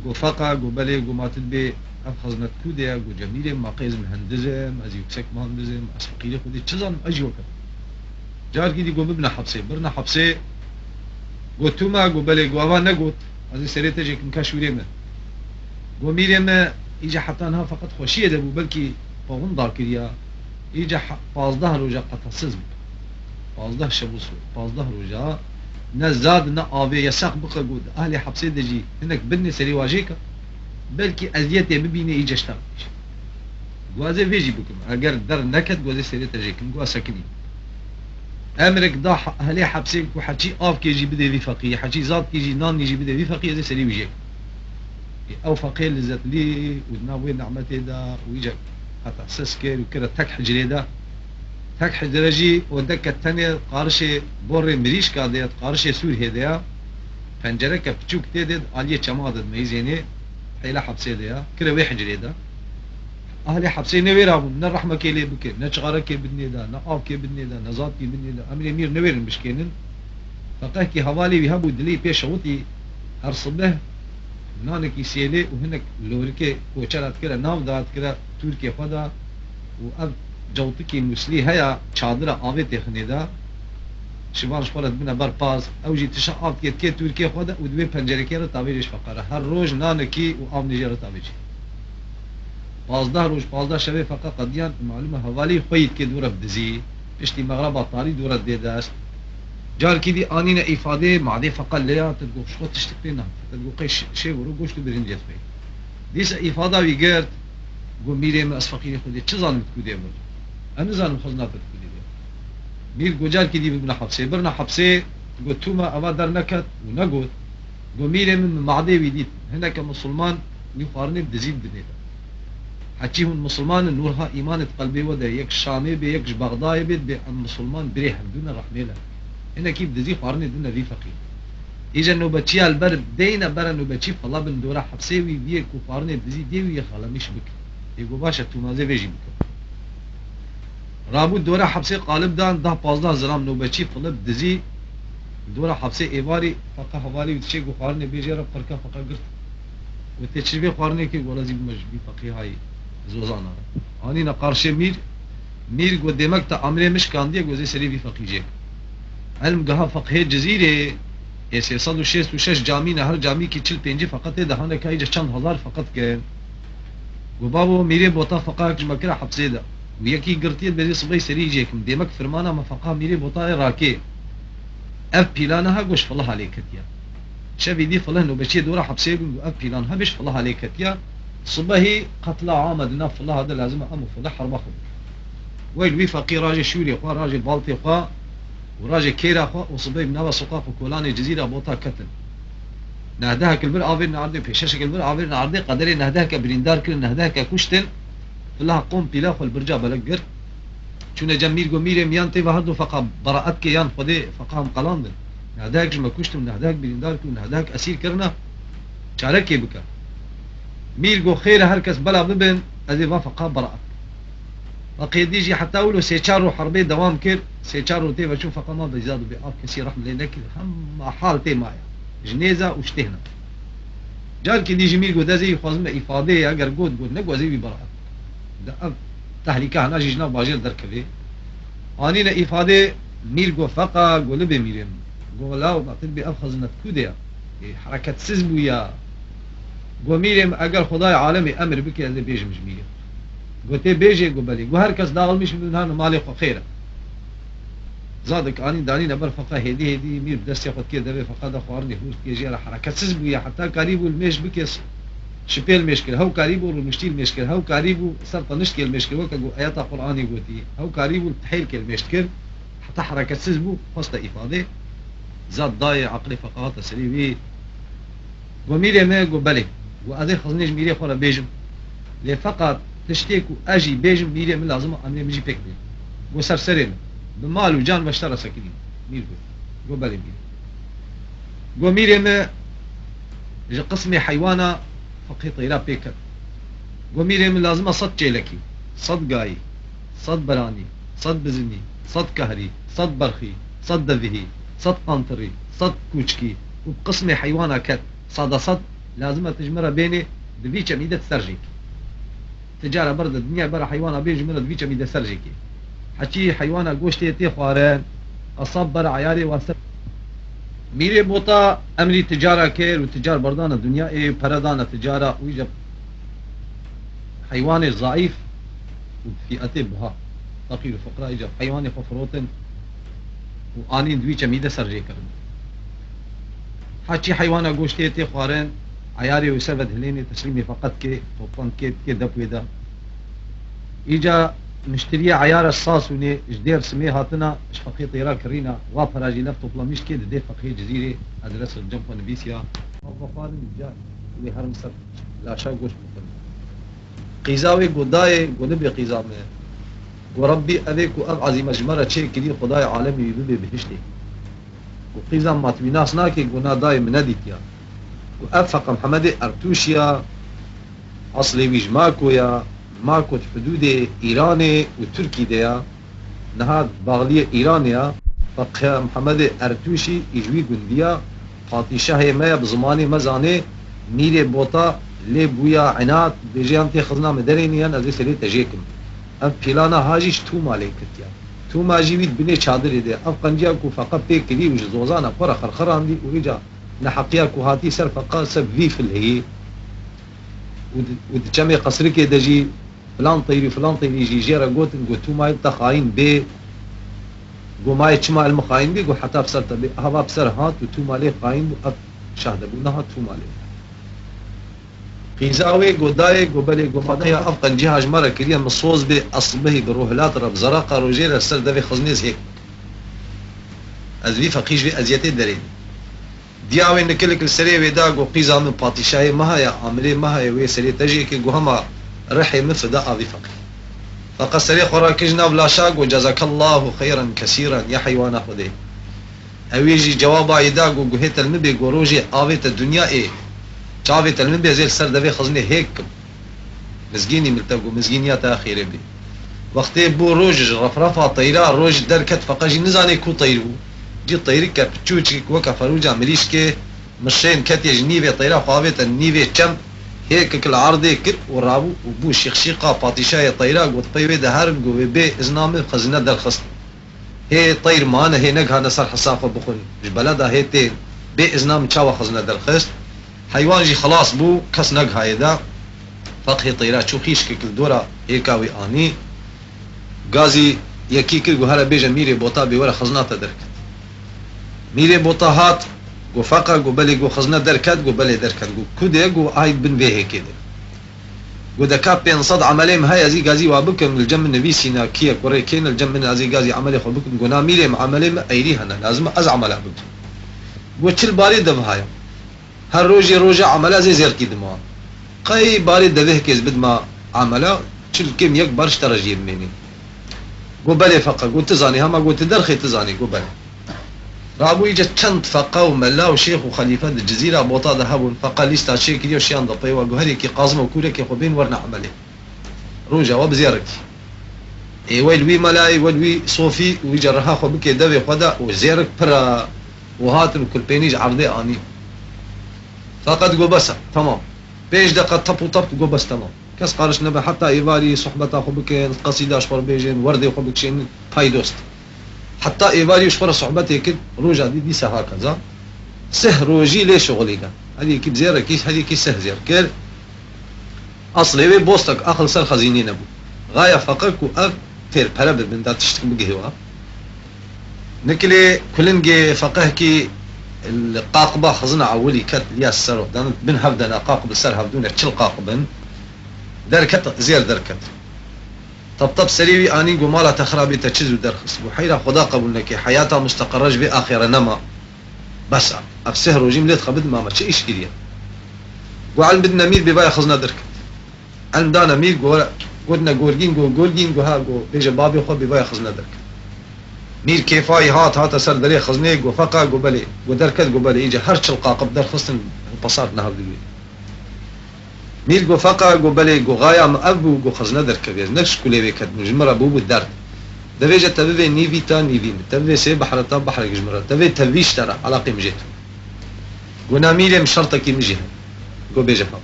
گو فقه گو بله گو ماتل به اب خزنت کوده گو جمیل مقیز مهندزم از یکسک مهندزم از فقیل خودی چزان اجی وکر جار کی دی گو ببنا حبسه برنا حبسه گو توما گو بله گو آوا نگوت از سریت جی کن کشوری من وميري ما إجا حتى أنها فقط خوشية دبو بلكي فاغن دار كريا إجا 15 روجا قطاسز بك 15 شبوس 15 روجا نزاد نا آبي يساق بقى قود أهلي حبسي دجي هناك بني سري واجيكا بلكي أزيتي ببيني إجا اشتاقش قوازي فيجي بكم أقر در نكت قوازي سري تجيكم قواز سكني أمرك دا أهلي حبسي وحكي آب كيجي بدي في فقيه حكي زاد كيجي نان يجي بدي في فقيه زي سري ويجيك او فقير لزت لي ودناوي نعمتي دا ويجا حتى سسكر وكذا تك حجري دا تك حجرجي ودك الثانية قارشة بوري مريش كاديت قارشة سور هدايا پنجره كبچوك تيدد عليه چمادد ميزيني حيلا حبسي ديا كذا وي حجري دا اهلي حبسي نويرابون نا رحمة كيلي بكي نا چغارة كي بدني دا نا آب كي بدني دا نا زاد كي بدني دا امري مير نويرن بشكينن فقه كي هوالي بيهبو دلي بيشوتي هر صبح نانكي سيلي وهنك لوركي كوچرات كده ناو دات كده تركيا خدا واب جوتكي مسلي هيا چادر آوه تخني دا شبانش خورد بنا بر پاز او جي تشا آب كيت كي تركيا خدا ودوي پنجره كي رتابيجش فقره هر روز نانكي و آب نجي رتابيجي 15 روز 15 شبه فقط قديان معلومة هوالي خويت كي دورة بدزي اشتي مغرب طاري دورة ديداست جار كي دي آنين إفادة معدي فقط ليا تلقو شخو تشتكينا تلقو قيش شي ورو قوشتو برنجيت بي ديس إفادة ويقرد قو ميري ما أسفقيني خودي چه ظالم تكودي بود أنا ظالم خزنات تكودي دي مير قو جار كي دي ببنا حبسي برنا حبسي قو توما أما در نكت ونقود قو ميري من معدي ويديت هناك مسلمان يقارني بدزيد بنيتا حكيهم مسلمان نورها إيمان قلبي وده يك شامي بي يك بغداد بيت بي مسلمان بريح دون رحمة له هنا كيف دزي قارني دون ذي فقير إجا نوبتشي البر دينا برا نوبتشي فلا بن دورا حبسيوي بيه كفارني دزي ديوي يخالا مش بك يقول باشا تومازي بيجي بك رابو دورا حبسي قالب دان ده 15 زرام نوبتشي فلا دزي دورا حبسي إيواري فقا حوالي وتشي قارني بيجي رب فركا فقا قرت وتشربي قارني كي ولازم مجبي فقيه هاي زوزانا آنی نقارشه میر گو دمک تا امره مش کاندیه گوزی سری بی فقیجه علم گها فقه جزیره 366 جامی نه هر جامی کی 45 فقط دهانه کای چند هزار فقط که گو بابو میره بوتا فقه که مکره حبسه ده و یکی گرتیت بزی صبح سری جیکم دمک فرمانه ما فقه میره بوتا راکی اف پیلانها گوش فالله علیکتیا شبی دی فالله نو بچی دوره حبسه گو اف پیلانها بش فالله علیکتیا صبحي قتل عامد نف الله هذا لازم أمو فضح حرب أخذ ويل وي فقير راجل شوري أخوة راجل بالطي أخوة وراجل كير أخوة وصبحي بنوا سقاف وكولاني جزيرة بوطا كتل نهداها كالبر عابر نعرضي بيشاشة كالبر عابر نعرضي قدري نهداها كبريندار كل نهداها ككشتل فلها قوم بلاخ والبرجا بلقر چون جميل قميري ميانتي وهردو فقا براءتك يان خدي فقا هم قلاندن نهداك جمع كشتل نهداك بريندار كل نهداك أسير كرنا شاركي بك ميل جو خير هركس بلا ببن هذه وافقها براءة وقيد يجي حتى أولو سيشارو حربي دوام كير سيشارو تي بشوف فقط ما بيزادوا بأب كسي رحم لينك هم حال تي معي جنيزة واشتهنا جال كي يجي ميل جو ده زي خوازم إفادة أجر جود نقوى زي براءة ده أب تهلكة هنا جيجنا باجيل دركبه آنينا إفادة ميل جو فقا جو لبي ميرين جو لا وبعتل بأب خزنة كوديا حركة سزبويا گو میرم اگر خدای عالمی امر بکی از بیجم جمیه گو تی بیجه گو بلی گو هر کس داغل میشه بدون هانو مالی خو خیره زادك آنی دانی نبر فقط هدی میر دستی خود که دوی فقط خوارنی هوش که جیره حرکت سز بویا حتی قریبو المیش بکیس شپیل مشکل هاو قریبو المشتیل مشکل هاو قریبو سرطة نشتكي المشكل وكا جو آيات قرآني قوتي هاو قريبو التحيل كالمشكل حتى حركة سزبو فصل إفادة زاد ضايع عقلي فقط سريبي وميري ما جو بلي وأذي خزنيش ميري خورا بيجم لي فقط تشتيكو أجي بيجم ميري من لازم أمري مجي بيك بي جو سرسرين بمال وجان بشترى سكرين مير جو بلي ميري جو ميري ما جا قسمي حيوانا فقهي طيرا بيكر جو ميري من لازم صد جيلكي صد قاي صد براني صد بزني صد كهري صد برخي صد دذهي صد قنطري صد كوشكي وبقسمي حيوانا كت صد لازم تجمرها بيني دفيتش ميدة سرجيك تجارة برد الدنيا برا حيوانا بيجمرها دفيتش ميدة سرجيكي حكي حيوانا قوشتي تي خواران أصاب برا عياري واسر ميري بوطا أمري تجارة كير وتجار بردان الدنيا إيه بردان تجارة ويجب حيواني ضعيف وفئتي بها فقير وفقراء يجب حيواني ففروتن وآنين دفيتش ميدة سرجيكر حكي حيوانا قوشتي تي خواران عياري ويسرد هليني تسليمي فقط كي طوطان كي دبوي دا إجا مشتريه عيار الصاص وني جدير سميه هاتنا شفقي طيران كرينا وافراجي لفت وطلميش كي دي فقهي جزيري أدرس الجنب ونبيسيا وفقارن جاء اللي هرم سر لا شا قوش بطل قيزاوي قداي قنبي قيزامي وربي أذيك وأب عظيم أجمرة شيء كدير خداي عالمي يبدي بهشتي وقيزام ماتمي ناس ناكي قنا داي مناديتيا وأفق محمد أرتوشيا أصلي ويجماكويا ماكو حدود إيراني وتركي ديا نهاد باغلية إيرانيا فقه محمد ارتوشی ایجوی گندیا پادشاه ما بزمانی مزانه میره بوتا لی بویا عناد بیجیان تی خزنا مدرینیان از سری تجیکم اب پیلانا هاجیش تو مالی کتیا تو ماجیوید بنی چادر ده اب قنجیا کو فقط پی کلی وج زوزانا پر خرخران دی ویجا نحقیا کو هاتی سر فقط سب في في الهي ودجمع قصر كي دجي فلان طيري يجي جيرا قوتن قو تو ماي تخاين بي قو ماي تشما المخاين بي قو حتى بسرت بي هوا بسر هات وتو مالي خاين اب شاهد بونها تو مالي قيزاوي قو داي قو بلي قو فقيا افقن جهاج مرة كريا مصوص بي اصبه بروهلات رب زرقا روجير السر دبي خزنيز هيك ازوي فقيش بي ازيتي درين دیاوی نکلک سری ودا گو قیزا من پادشاهی مهایا عملی مهایا وی سری تجی که گو هما رحی مفدا آوی فقی فقط سری خورا کجنا بلا شاق و جزاک الله خیرا کثیرا یا حیوانا خوده اویجی جواب آیدا گو هیت المبی گو روجی آویت دنیا ای چاویت المبی زیر سر دوی خزنی هیک مزگینی ملتا گو مزگینیات آخیره بی وقتی بو روج رفرفا طیرا روج درکت فقط جی نزانی کو طیرو جي طيرك بتشوتشك وكا فروجا مليشكي مشين كاتيج نيفي طيرا خاويت النيفي كم هيك كل عرضي كر ورابو وبو شيخشيقا باتيشاي طيرا وطيوي دهارم قوي بي ازنامي خزنة درخص هي طير مانا هي نقها نصر حصافة بخوني مش بلدها هي تين بي ازنام تشاوى خزنة درخص حيوان جي خلاص بو كس نقها يدا فقهي طيرا شو خيشك كل دورا هيكاوي آني غازي يكي كر هلا بيجا ميري بوطا بيورا خزناتا دركت میره بوتاهات گو فقا گو بلی گو خزنه درکت گو بلی درکت گو کده گو آید بن ویه کده گو دکا 500 عملیم های ازی گازی وابکم الجم نویسینا کیا کوری کین الجم ازی گازی عملی خو بکم گو نامیریم عملیم ایری هنه لازم از عمله بکم گو چل باری دو هایم هر روزی عمله ازی زیر کی دما قی باری دوه کز بدما عمله چل کم یک برش ترجیب منی گو بلی فقا گو تزانی هما گو تدرخی تزانی گو بلی رابو يجا چند فقا وملا وشيخ وخليفة الجزيرة بوطا ذهبون فقا ليستا شيك ديو شيان ضبي وقهري كي قازم وكوريك يخبين ورنا عملي روجا وبزيارك اي ويلوي ملاي ويلوي صوفي ويجا رها خو بكي دوي خدا وزيارك برا وهاتن كل بينيج عرضي اني فقط قو بس تمام بيج دقة طب قو بس تمام كاس قارش نبا حتى ايفالي صحبتا خو بكي قصيدة اشبر بيجين وردي خو بكشين هاي دوست حتى ايفالي وشفر صحبتي كد روجا دي هكذا سه روجي ليش شغلي هذه كي بزيرة كيس هذه كي سه زير كير اصلي وي بوستك اخل سر خزينين ابو غاية فقرك واف تير بلبل من دا تشتك بقهوة نكلي كلنجي فقه كي القاقبة خزنا عولي كت ليا السر دان بن هفدنا قاقب السر هفدونا تشل قاقبن دركت زير دركت طب سريوي اني قمالا تخرابي تشز ودرخص بحيرة خدا قبولنك حياتها مستقرج بآخرة نما بس افسهر وجيم ليت خبد ما تشي ايش كريا وعلم بدنا ميل ببايا خزنا دركت علم دانا ميل قلنا جورجين ها بيجا بابي خو ببايا خزنا دركت ميل كيفاي هات سر دري خزني جو فقا جو بلي ودركت جو بلي يجي هرش القاقب درخصن بصارتنا هذه ميل جو فقا جو بلي جو غاية مأبو جو خزنة دركبيز نفس كل بيكت مجمرة بوبو الدرد دفيجة تبي نيفي تبي سي بحر بحر جمرة تبي تبيش ترى على قيم جيته جو ناميل مش شرطة كي مجيه جو بيجا فقا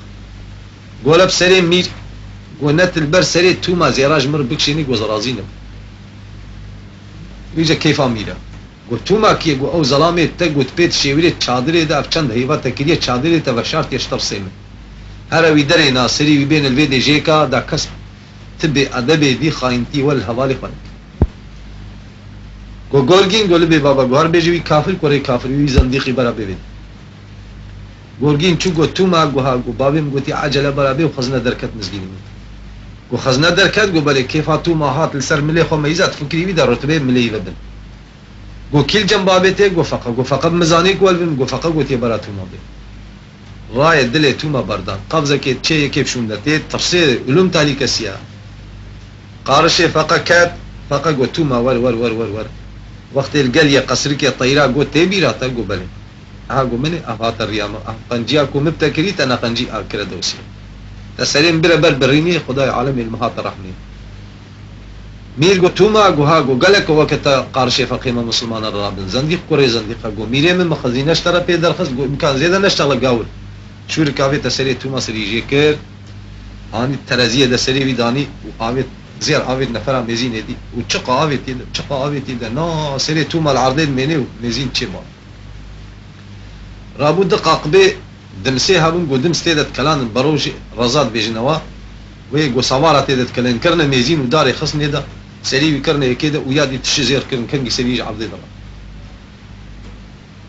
جو لب سري ميل جو نت البر سري توما زيراج مر بكشيني جو زرازينه بيجا كيف عميلة جو توما كي جو او ظلامي تجو تبيت شيوري تشادري ده افشان هيفا تكليه تشادري تبشارت يشتر سيمه هروي دري ناصري بين الفيدي جيكا دا كسب تبي ادبي دي خاينتي والهوالي خان گورگین گل بی بابا گوار بجوی کافر کوری کافر وی زندقی برا ببین گورگین چو گو تو ما گوها گو بابیم گوتی عجله برا بی و خزنه درکت مزگینی گو خزنه درکت گو بله کیفا تو ما هات لسر ملی خو میزات فکری بی در رتبه ملی بدن گو کل جنب بابته گو فقط مزانی گول بین گو فقط گوتی برا تو ما بی رای دل تو ما بردان قبضه که چه کیف شوندته تفسیر علوم تالی کسیا قارشه فقط گو تو ما ور وقت القليه قصرك الطيران قلت تبيرا تلقو بلي اقو مني افات الريامه قنجياكو مبتكريت انا قنجي اكل دوسي تسليم برا بريني خداي عالمي المهات رحمني میر گو توما گو ها گو گلک وقت قارش فقیمه مسلمان رابن زندیق کوری زندیقه گو میره من مخزینش ترا پی درخص گو امکان زیاده نشتغل گاور شور کافی تسری توما سریجی کرد آنی ترازیه دسری ویدانی و آوید زیر آوید نفر مزین دی و چقا آوید تیده چقا آوید تیده نا سری توما العرضین منی و مزین چه ما رابو دقاق به دمسي هابون قو دمس تيدت كلان بروج رزاد بيجنوا ويقو سوارة تيدت كلان كرنا ميزين وداري خصني دا سريوي كرنا كده ويادي تشزير كرن كنجي سريج عبدي دلا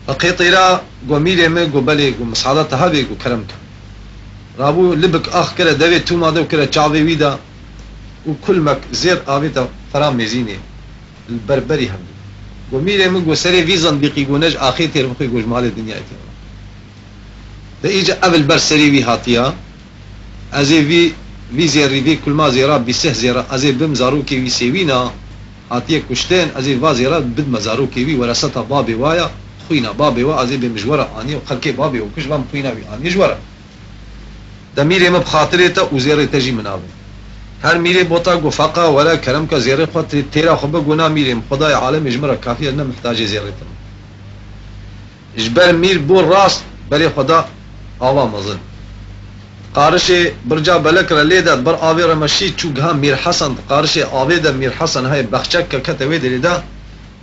فقيطيرا قو ميري مي قو بالي قو مساعدتها هابي قو كرمك رابو لبك اخ كلا داوي توما دو كلا چاوي ويدا وكل مك زير آويتا فرام ميزيني البربري هم قو ميري مي قو سري فيزن بيقي قو نج آخي تير مخي قو جمال الدنيا تير ده إيجا قبل برسري وي هاتيا أزي في زيري في كل ما زيرا بيسه زيرا أزي بم زاروكي وي سيوينا هاتيا كشتين أزي فا زيرا بد مزاروكي وي ورسطها بابي وايا خوينا بابي وا أزي بمجورة آني وخلكي بابي وكش بام خوينا وي آني جورة ده ميري مبخاطريتا وزيري تجي منابي هر ميري بوتا قفاقا ولا كرمك زيري خاطري تيرا خبا قونا ميري خداي عالم يجمرة كافية أنه محتاج زيريتا جبال مير بور راس بلي خدا آوا مزن قارشي برجا بلكرا ليدا بر آوي رمشي چوغها مير حسن قارشي آوي دا مير حسن هاي بخشك كتوي دليدا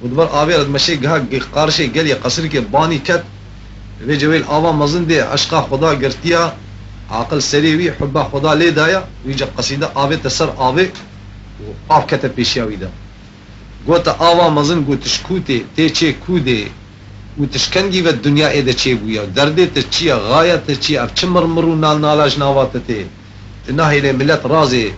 ودبر آوي رمشي غها قارشي قلي قصر كي باني كت في جويل آوا مزن دي عشقا خدا قرتيا عقل سريوي حبا خدا ليدايا ويجا قصيدة آوي تسر آوي وآف كتا بيشياوي دا قوتا آوا مزن قو تشكوتي تيچي كودي وتشكنجي في الدنيا إذا شيء بويا دردي تشيا غاية تشيا بتشمر مرو نال نالاج نواتتي تناهي لملت رازي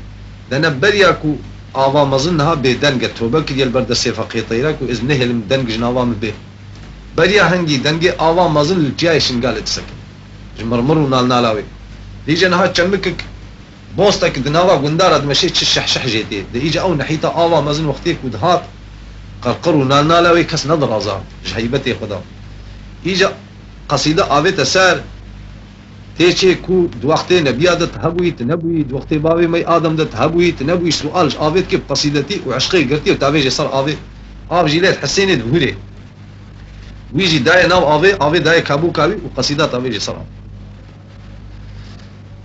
دنا برياكو آوا مظنها بدنجة توبة كدي البرد السيفقي طيراكو إذ نهل من دنج نوام به بريا هنجي دنجي آوا مظن الجاي شنقال تسكن جمر مرو نال نالاوي ديجا نها تشمكك بوستك دناوا قندارة دمشي تشحشح جيتي ديجا أو نحيتا آوا مظن وقتيك ودهات قرقرو نال نالاوي كس نظر رازا جهيبتي خدا إيجا قصيدة آويت سار تيچه كو دوقتي نبيادت هبوي تنبوي دوقتي بابي مي آدم دت هبوي تنبوي سؤالش آويت كيف قصيدتي وعشقي قرتي وتابيجي صار آوي آب جيلات حسيني دهوري ويجي داي ناو آوي داي كابو كاوي وقصيدة تابيجي صار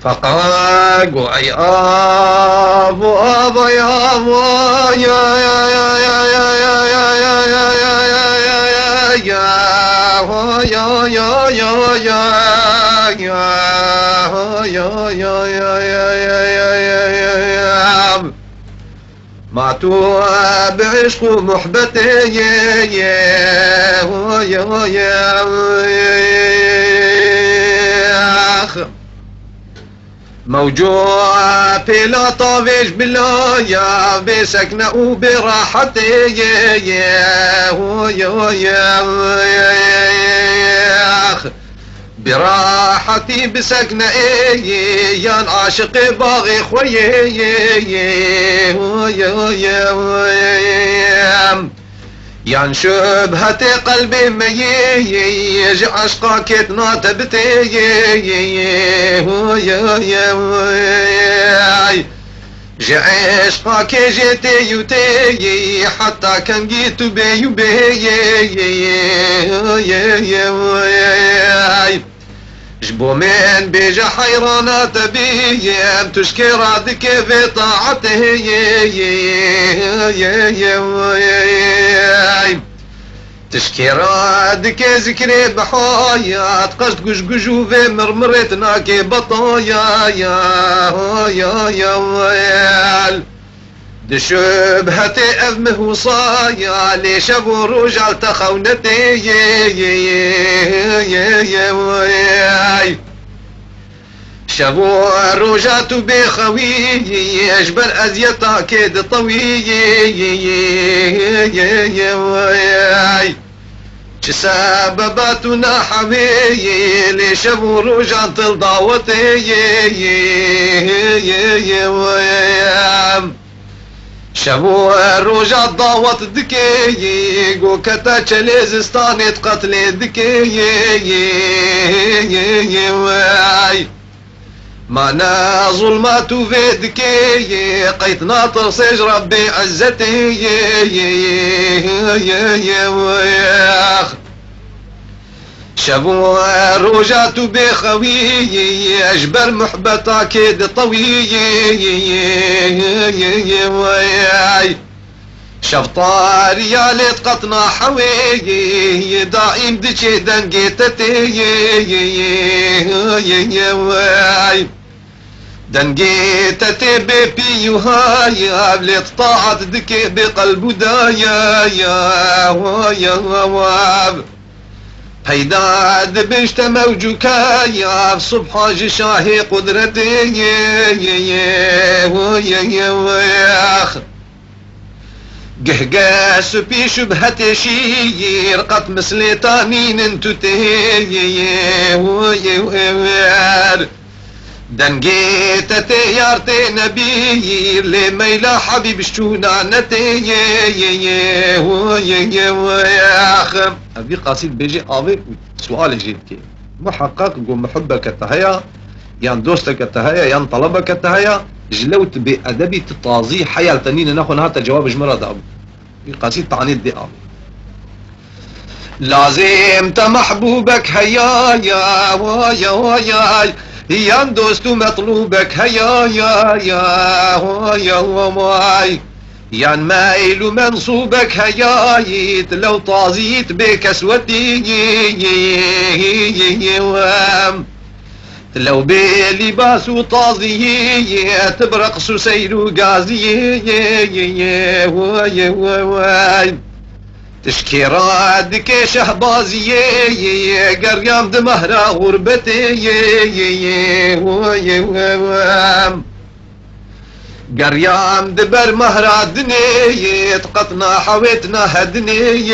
فقاقو أي آبو آبو يا آبو يا يا يا يا يا يا يا يا يا يا يا يا معتوه بعشق محبتي موجوع بلا طافش بلا يا بسكنة وبراحتي براحتي بسكنة يا عاشق باغي خويي يا شبهة قلبي ميج عشقك تناتبتي جي عشقك جيتي يوتي حتى كان جيت بي جبو من بيجا حيرانات بيم تشكي رادك في طاعته تشكي رادك ذكري بحايات قشت قشقشو في مرمرتنا كي بطايا دشبهتي أذمه وصايا ليش أبو رجال تخونتي شبو رجات بخوي يجبر أزيتا كيد طوي سبباتنا حبي ليش أبو رجال تلضاوتي شبو رجع ضاوت دكي قو كتا چليزستاني تقتلي دكي معنا ظلمات وفيدكي قيت ناطر سج ربي عزتي شبو روجات بخوي أجبر محبطة كيد طوي شفطار يا ليت قطنا حوي دائم دشي دنقيتتي دنقيتتي بيبي وهاي بليت طاعت دكي بقلب دايا يا هيداد بشت موجوكا يا صبح شاهي قدرتي قهقاس بي شبهة شير قط مثل تانين انتو تهير دنقيت تيارتي نبير لميلا حبيب شتونانتي أبي قصيد بيجي أبي سؤال جديد محقق قول محبك التهيا يان دوستك التهيا يان طلبك التهيا جلوت بأدبي تطازي حياة تنين ناخذ هذا الجواب جمرة ده أبو قصيد تعنيد دي أبو لازم تمحبوبك هيا يا ويا ويا يان دوست مطلوبك هيا يا ويا يان مايل منصوبك هيايت لو طازيت بكسوتي لو بلباس وطازي تبرق سيل وغازي تشكي رادك شهبازي قريام دمهرة غربتي قريام دبر مهرادني تقطنا حويتنا هدني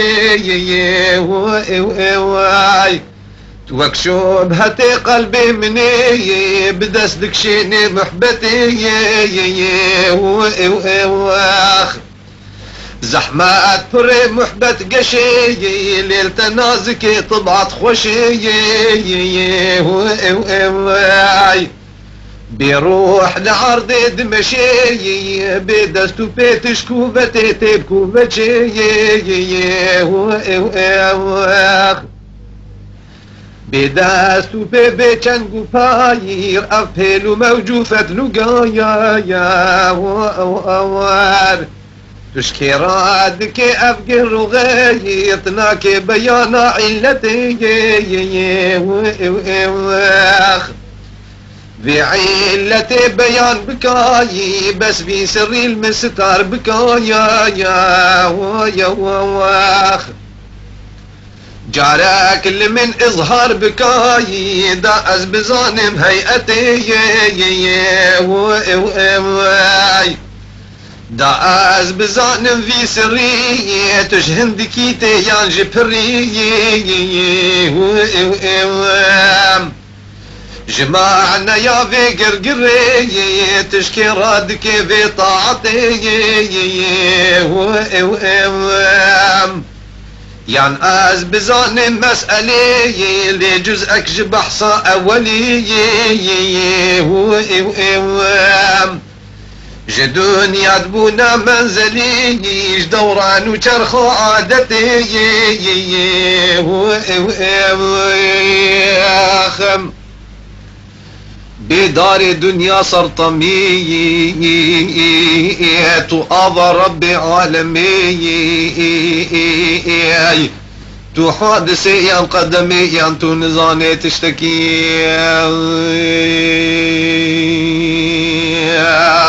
توكشوب هتي قلبي مني بدسدك شيني محبتي زحمات فري محبت قشي ليل تنازكي طبعت خوشي بيروح لعرض دمشي بدستو بيت شكوبتي تبكوبتي بدستو بيبيتشن قفاير أفهلو موجوفة لقايا يا تشكي رادك أفقر وغيرتناك بيانا علتي بعلتي بيان بكاي بس في سر المستار بكايا يا جارك اللي من إظهار بكاي داس بظانم هيئتي داس بظانم في سري تشهندكي تيان جبري جماعنا يا في قرقري تشكي رادك في طاعتي يان از بظانم مسألي لجزءك جبحصة أولي جدون يدبونا منزلي دوران وشرخو عادتي بدار دنيا سرطمي تؤذى رب عالمي تحادث يا قدمي يا انتو نزاني تشتكي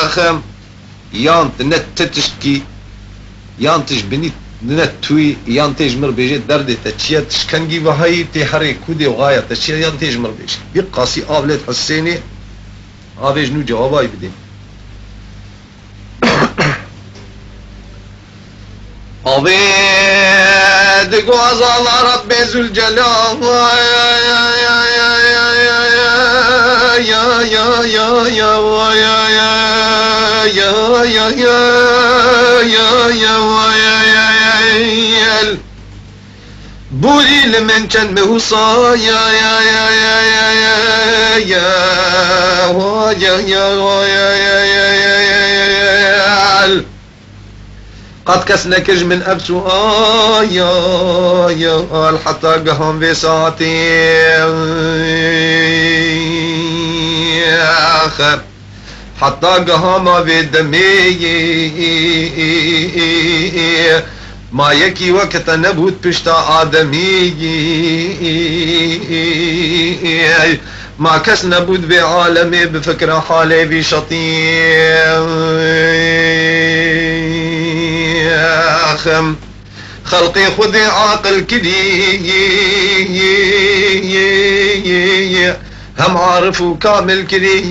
خم يان تنت تشكي يان تجبني نتوي يان تجمر بيجي درد تشيا تشكنجي وهي تحري كودي وغاية تشيا يان تجمر بيجي بقاسي آبلت حسيني آبيج نو جواباي بدين آبيد قواز الله رب ذو الجلال بوري لمن كان موصى يا قد كسنا كج من أبسو آيال حتى قهم في ساعتي آخر حتى قهم في دمي ما يكي وقت نبوت بشتا آدمي ما كس نبوت بعالمي بفكرة حالي بشطيخم خلقي خذي عاقل كلي هم عارف وكامل كلي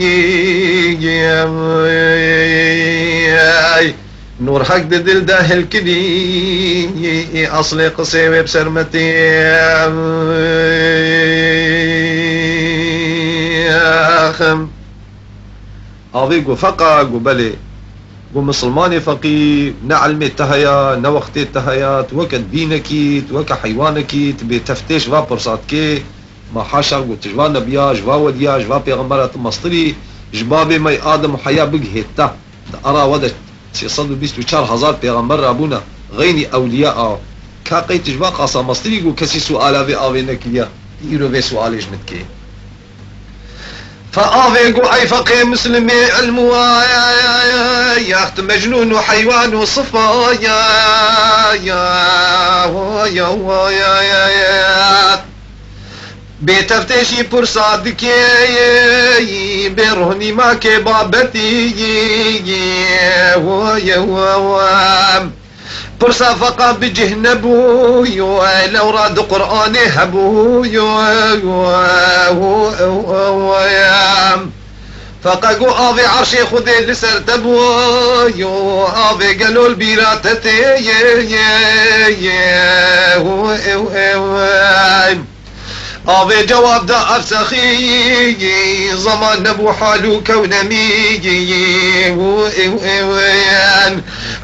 نور حق دل داهل كلي أصلي قصيبي بسرمتي أخم أضي قو فقا قو بلي قو مسلماني فقي نعلمي التهيا نوقتي التهيات وكت دينكيت وكا حيوانكيت بتفتيش فا برصاتكي ما حاشا قو تجوا نبيا جوا وديا جوا بيغمبرات مصطري جبابي مي آدم حيا بقهتا أرى ودت 324,000 پیغمبر ابونا غيني اولياء كاقي تجوا قاسا مصري كسي سؤالا في آوينك ليا يرو في سؤالي جمتكي فآوينكو اي فقه مسلمي علمو يا اخت مجنون وحيوان وصفا يا بتفتشي برصادكي برهني ما كبابتي برصا فقا بجهنبو لو راد قرآني هبو فقاقو آفي عرشي خذي لسر تبو آفي قالوا البيراتتي آوي جواب دا أفسخي زمان نبو حالو كونمي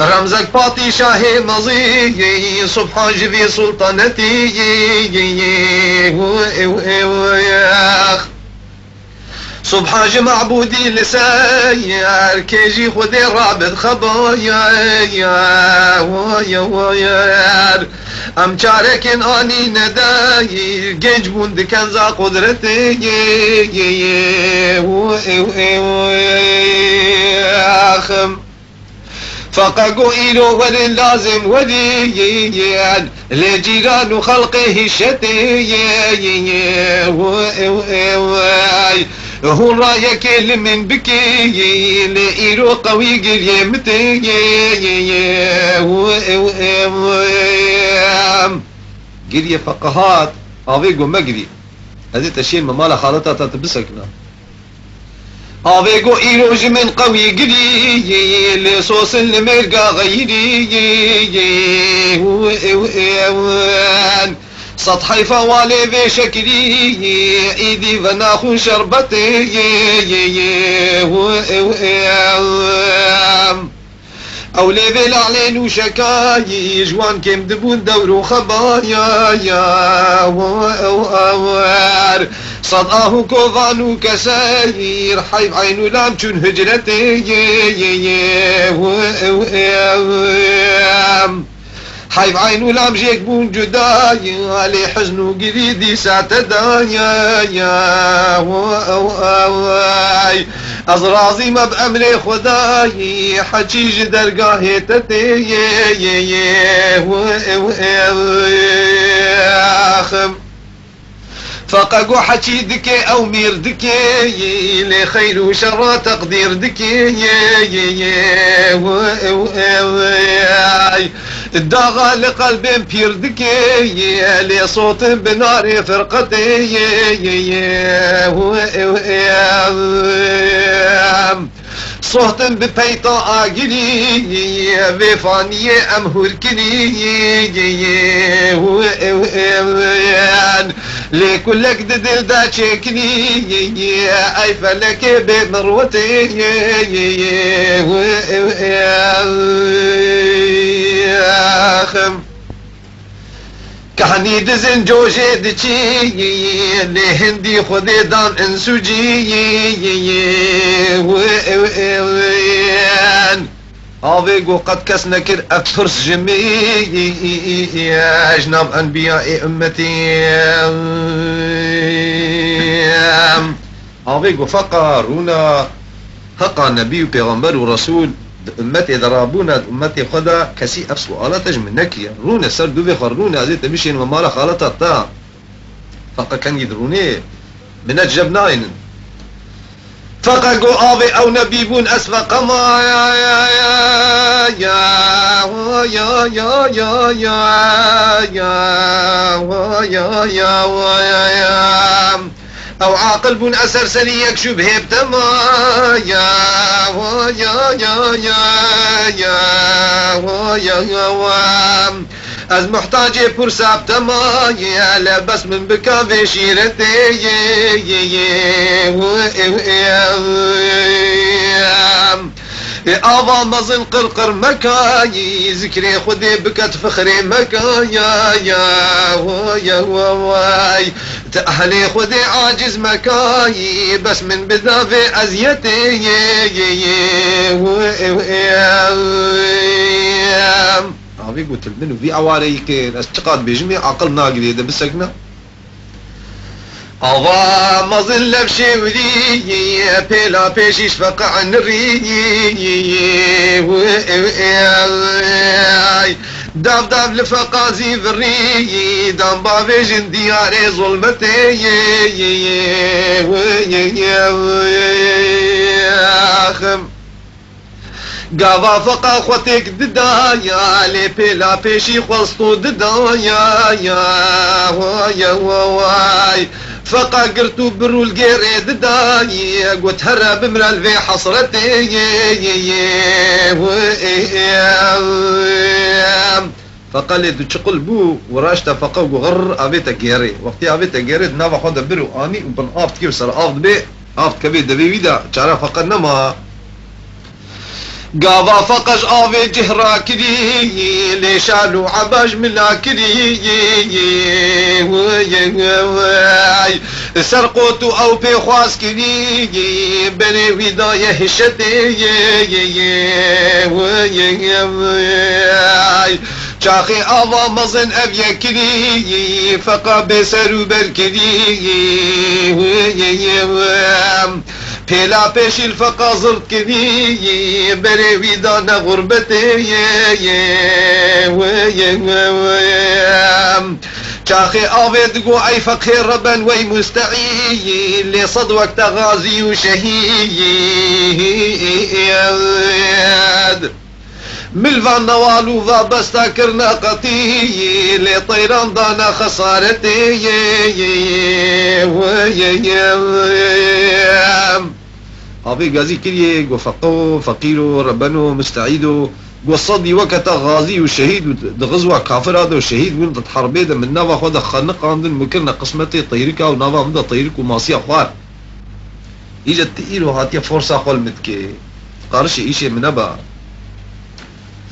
رمزك باطي شاهي مضي سبحان جبي سلطنتي سبحان جي معبودي لساير كيجي خذي رابط خبايا ام چاركن اني نداي گنج بوند كنزا قدرتي اخم فقاقو إلو ولي لازم ولي لجيران خلقه شتي هو رايك من بكي لإيرو قوي قريمتي قرية فقهات أويقو مقري هذه تشير ممالا خالطة تتبسكنا أويقو إيروج من قوي قري لصوص المرقى غيري سطحي فوالي في شكلي ايدي فناخو شربتي اولي بالعلين وشكاي جوان كم دبون دورو خبايا صدقاه كوفانو كساير حيب عينو لام چون هجرتي حيب عينو لام جيك بون جداي علي حزنو قريدي ساعة دايا أزرازي ما بأمري خداي حجيج درقاهي تتي فقاقو حكي دكي او مير دكي لخير وشر تقدير دكي الداغا لقلب بير دكي لصوت بنار فرقتي صوت ببيطا آقلي بفانية أمهور كلي لكلك ددل دا تشكلي أي فلك بمروتي كحني دزن جوشي دچي لهندي خودي دان انسوجي آویگو قد کس نکر اکترس جمی اجناب انبیاء امتی آویگو فقا رونا حقا نبی و پیغمبر و رسول امتی درابونا امتی خدا کسی اف سوالاتش من نکیه رونا سر دوی خرونه ازیت میشین و مالا خالتا تا فقا كان يدروني من الجبناين فقا قو آوي أو نبيبون أسفق ما يا يا يا يا يا يا يا يا يا يا أو عاقل بن أسر سني يكشب هبتما يا يا يا يا يا يا از محتاج پرساب تمایی لبس من بکا في شیرتی آوا مزن قرقر مكاي ذكري خدي بكت فخري مكايا يا واي تأهلي خدي عاجز مكاي بس من بذافي أزيتي أبي قلت منو في عواريك استقاد بجميع عقل ناقل يده بسكنا أضا مظل لبشي ولي بلا بيشيش فقع نري داب داب لفقازي فري دام بافيجن دياري ظلمتي قاوا فقا خوتك ددايا لي بلا بيشي خلصتو ددايا يا واي فقا قرتو برو القيري دداي قلت هرب من الفي حصرتي فقال لي دو تشقل بو وراشتا فقا وغر ابيتا قيري وقتي ابيتا قيري نافا خودا برو اني وبن افت كيف سر افت بي افت كبير دبي ويدا شعرا فقا نما قاضا فقش آوي جهرا كري ليشالو عباج ملا كري سرقوتو او بيخواس كري بني وداية هشتي شاخي آوا مزن ابيا كري فقا بسرو بركري بلا پیش الفقا زرد كذي بري ويدان غربتي شاخي آويد قو اي فقير ربا وي مستعي لصد وقت غازي وشهيد ملفان نوالو ذا بستا كرنا قطي لطيران دانا خسارتي أبي غازي كريه قو فقو فقيرو ربانو مستعيدو قو صدي وقت غازي وشهيد دغزوة كافر هذا وشهيد ولد حربي ده من نافا خود خنق عندن مكرنا قسمتي طيركا ونافا مدى طيرك وماسيا خوار إجا تقيلو هاتيا فرصة خول متكي قارش إيشي منبا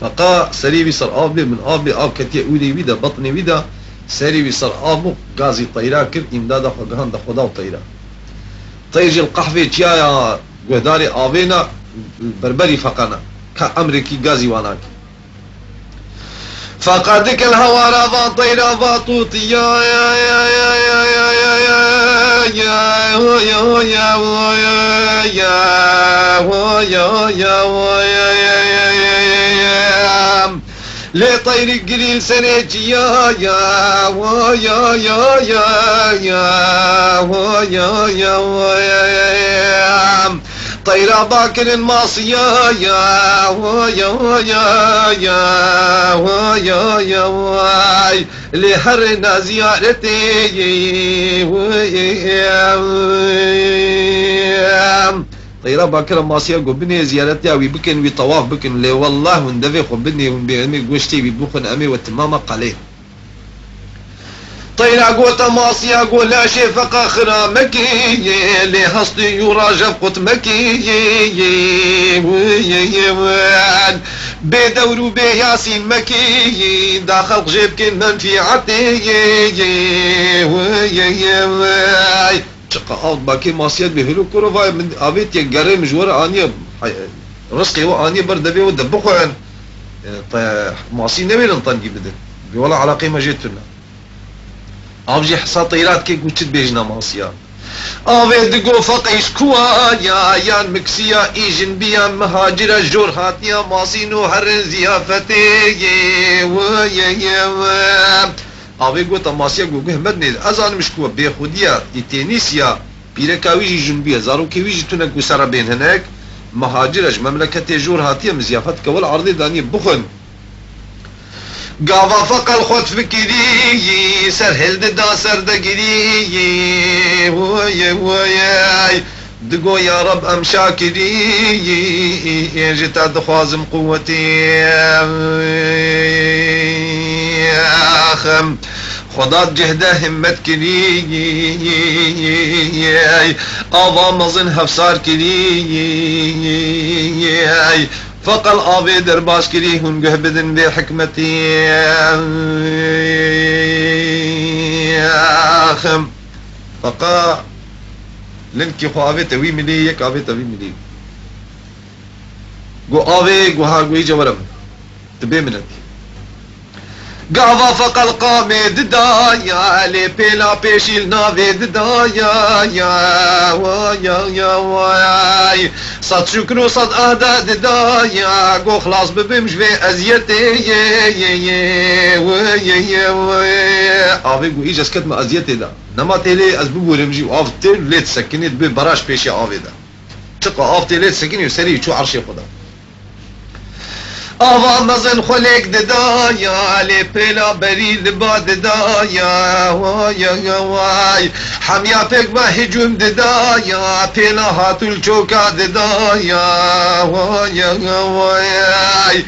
فقا سريبي صر آبي من آبي آب كتيا أولي ويدا بطني ويدا سريبي صر آبو غازي طيرا كر إمدادا خدهان دا خدا وطيرا طيجي القحفة تيايا قهداري آبينا بربري فقانا كأمريكي غازي واناك فقادك الهوى رافا طيرا فاطوطي يا يا يا يا يا يا يا يا يا يا يا يا لطير قليل سنتي يا يا ويا يا يا يا ويا يا ويا طير باكر الماصية يا ويا يا يا ويا يا واي لهرنا زيارتي ويا طيرا باكر ماسيا قو بني زيارتي وي بكن وي طواف بكن لي والله وندفي خو بني وبيمي قوشتي بيبوخن امي والتمامة قليل طيرا قو تماسيا قو لا شي فقا خرامكي لي هصدي يراجب قط مكي بدورو بياسين مكي داخل جيب كن منفعتي شقا باكي ماسيات بهلو كروفاي من ابيت يقري مجور اني رزقي واني بردبي ودبخوان ماسي نبيل نطنجي بدن ولا على قيمه جيتنا ابجي حصا طيرات كي قلت بيجنا ماسيا اوي دقو فقيش كوا يا مكسيا ايجن بيا مهاجر جور هاتيا ماسينو هر زيافتي ويا اوي قلت ماسيا قو مدني ازان مشكوا بخوديا تينيسيا بيركاويجي جنبيا زارو كيويجي تنكو سرا بين هناك مهاجرش مملكة جور هاتيا مزيافت كول عرضي داني بخن قاوا فقل خود فكري سر هلد دا سر دقري وي وي دقو يا رب ام شاكري جتا دخوازم قوتي اخم خدات جهده همت كري آوا مزن هفسار كري فقل آوي درباش كري هنگه بدن بحكمتي آخم فقا لنكي خو آوي توي ملي يك آوي توي ملي قو آوي قو ها قوي جورم تبي منك قاوا فقل قامد دايا لي بلا بيشيل نافيد دايا يا واي صد شكر وصد اهداد دايا قو خلاص ببمش في ازيتي افي قو ايجا سكت ما ازيتي دا نما تيلي ازببو رمجي واف تيل ليت سكنت ببراش بيشي افي دا شقا اف تيلي سكني وسري شو عرشي خدا آوا مزن خلق ددايا لي بلا بري لبا ددايا واي حميا فيك ما هجوم ددايا بلا هاتو الجوكا ددايا واي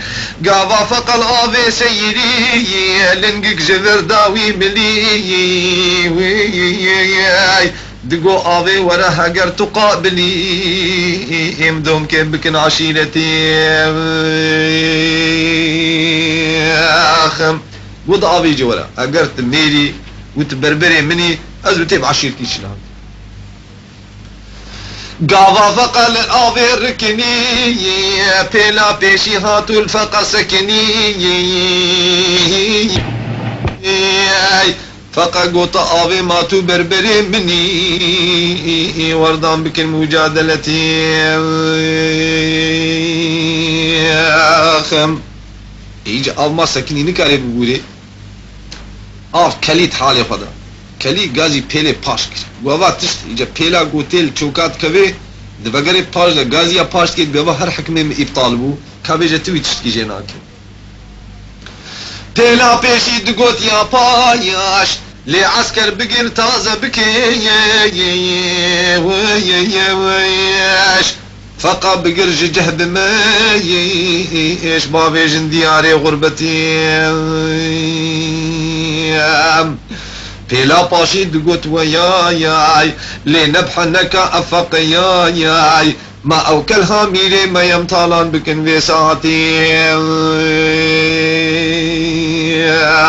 قاوا فقل آوي سيري لنقك جبر داوي ملي وي دقو آوي ورا هاجر تقابلي امدوم كم بكن عشيرتي اخم قد آوي جورا اقرت ميري وتبربري مني ازو تيب عشيرتي شنان قاوا فقل آوي ركني بلا بيشي هاتو الفقا سكني فقا قوت آوي ما تو بربري مني وردان بك المجادلتي اخم ايجا آو ما سكني نكاري بقولي آف كليت حالي خدا كلي غازي بيلي پاش كر ووا تشت ايجا بيلا قوتيل چوكات كوي دبگري پاش دا غازي پاش كت بيوا هر حكمه من ابطال بو كوي جا توي تشت كي جناكي بلا پیشی دگوت یا پایش لی عسكر بگیر تازه بکی ویش فقا بگیر جهد مایش باویجن دیاری غربتی بلا پاشی دگوت ویای لی نبحنک افقیای ما اوكلها ميري ما يمطالان بكن في ساعتي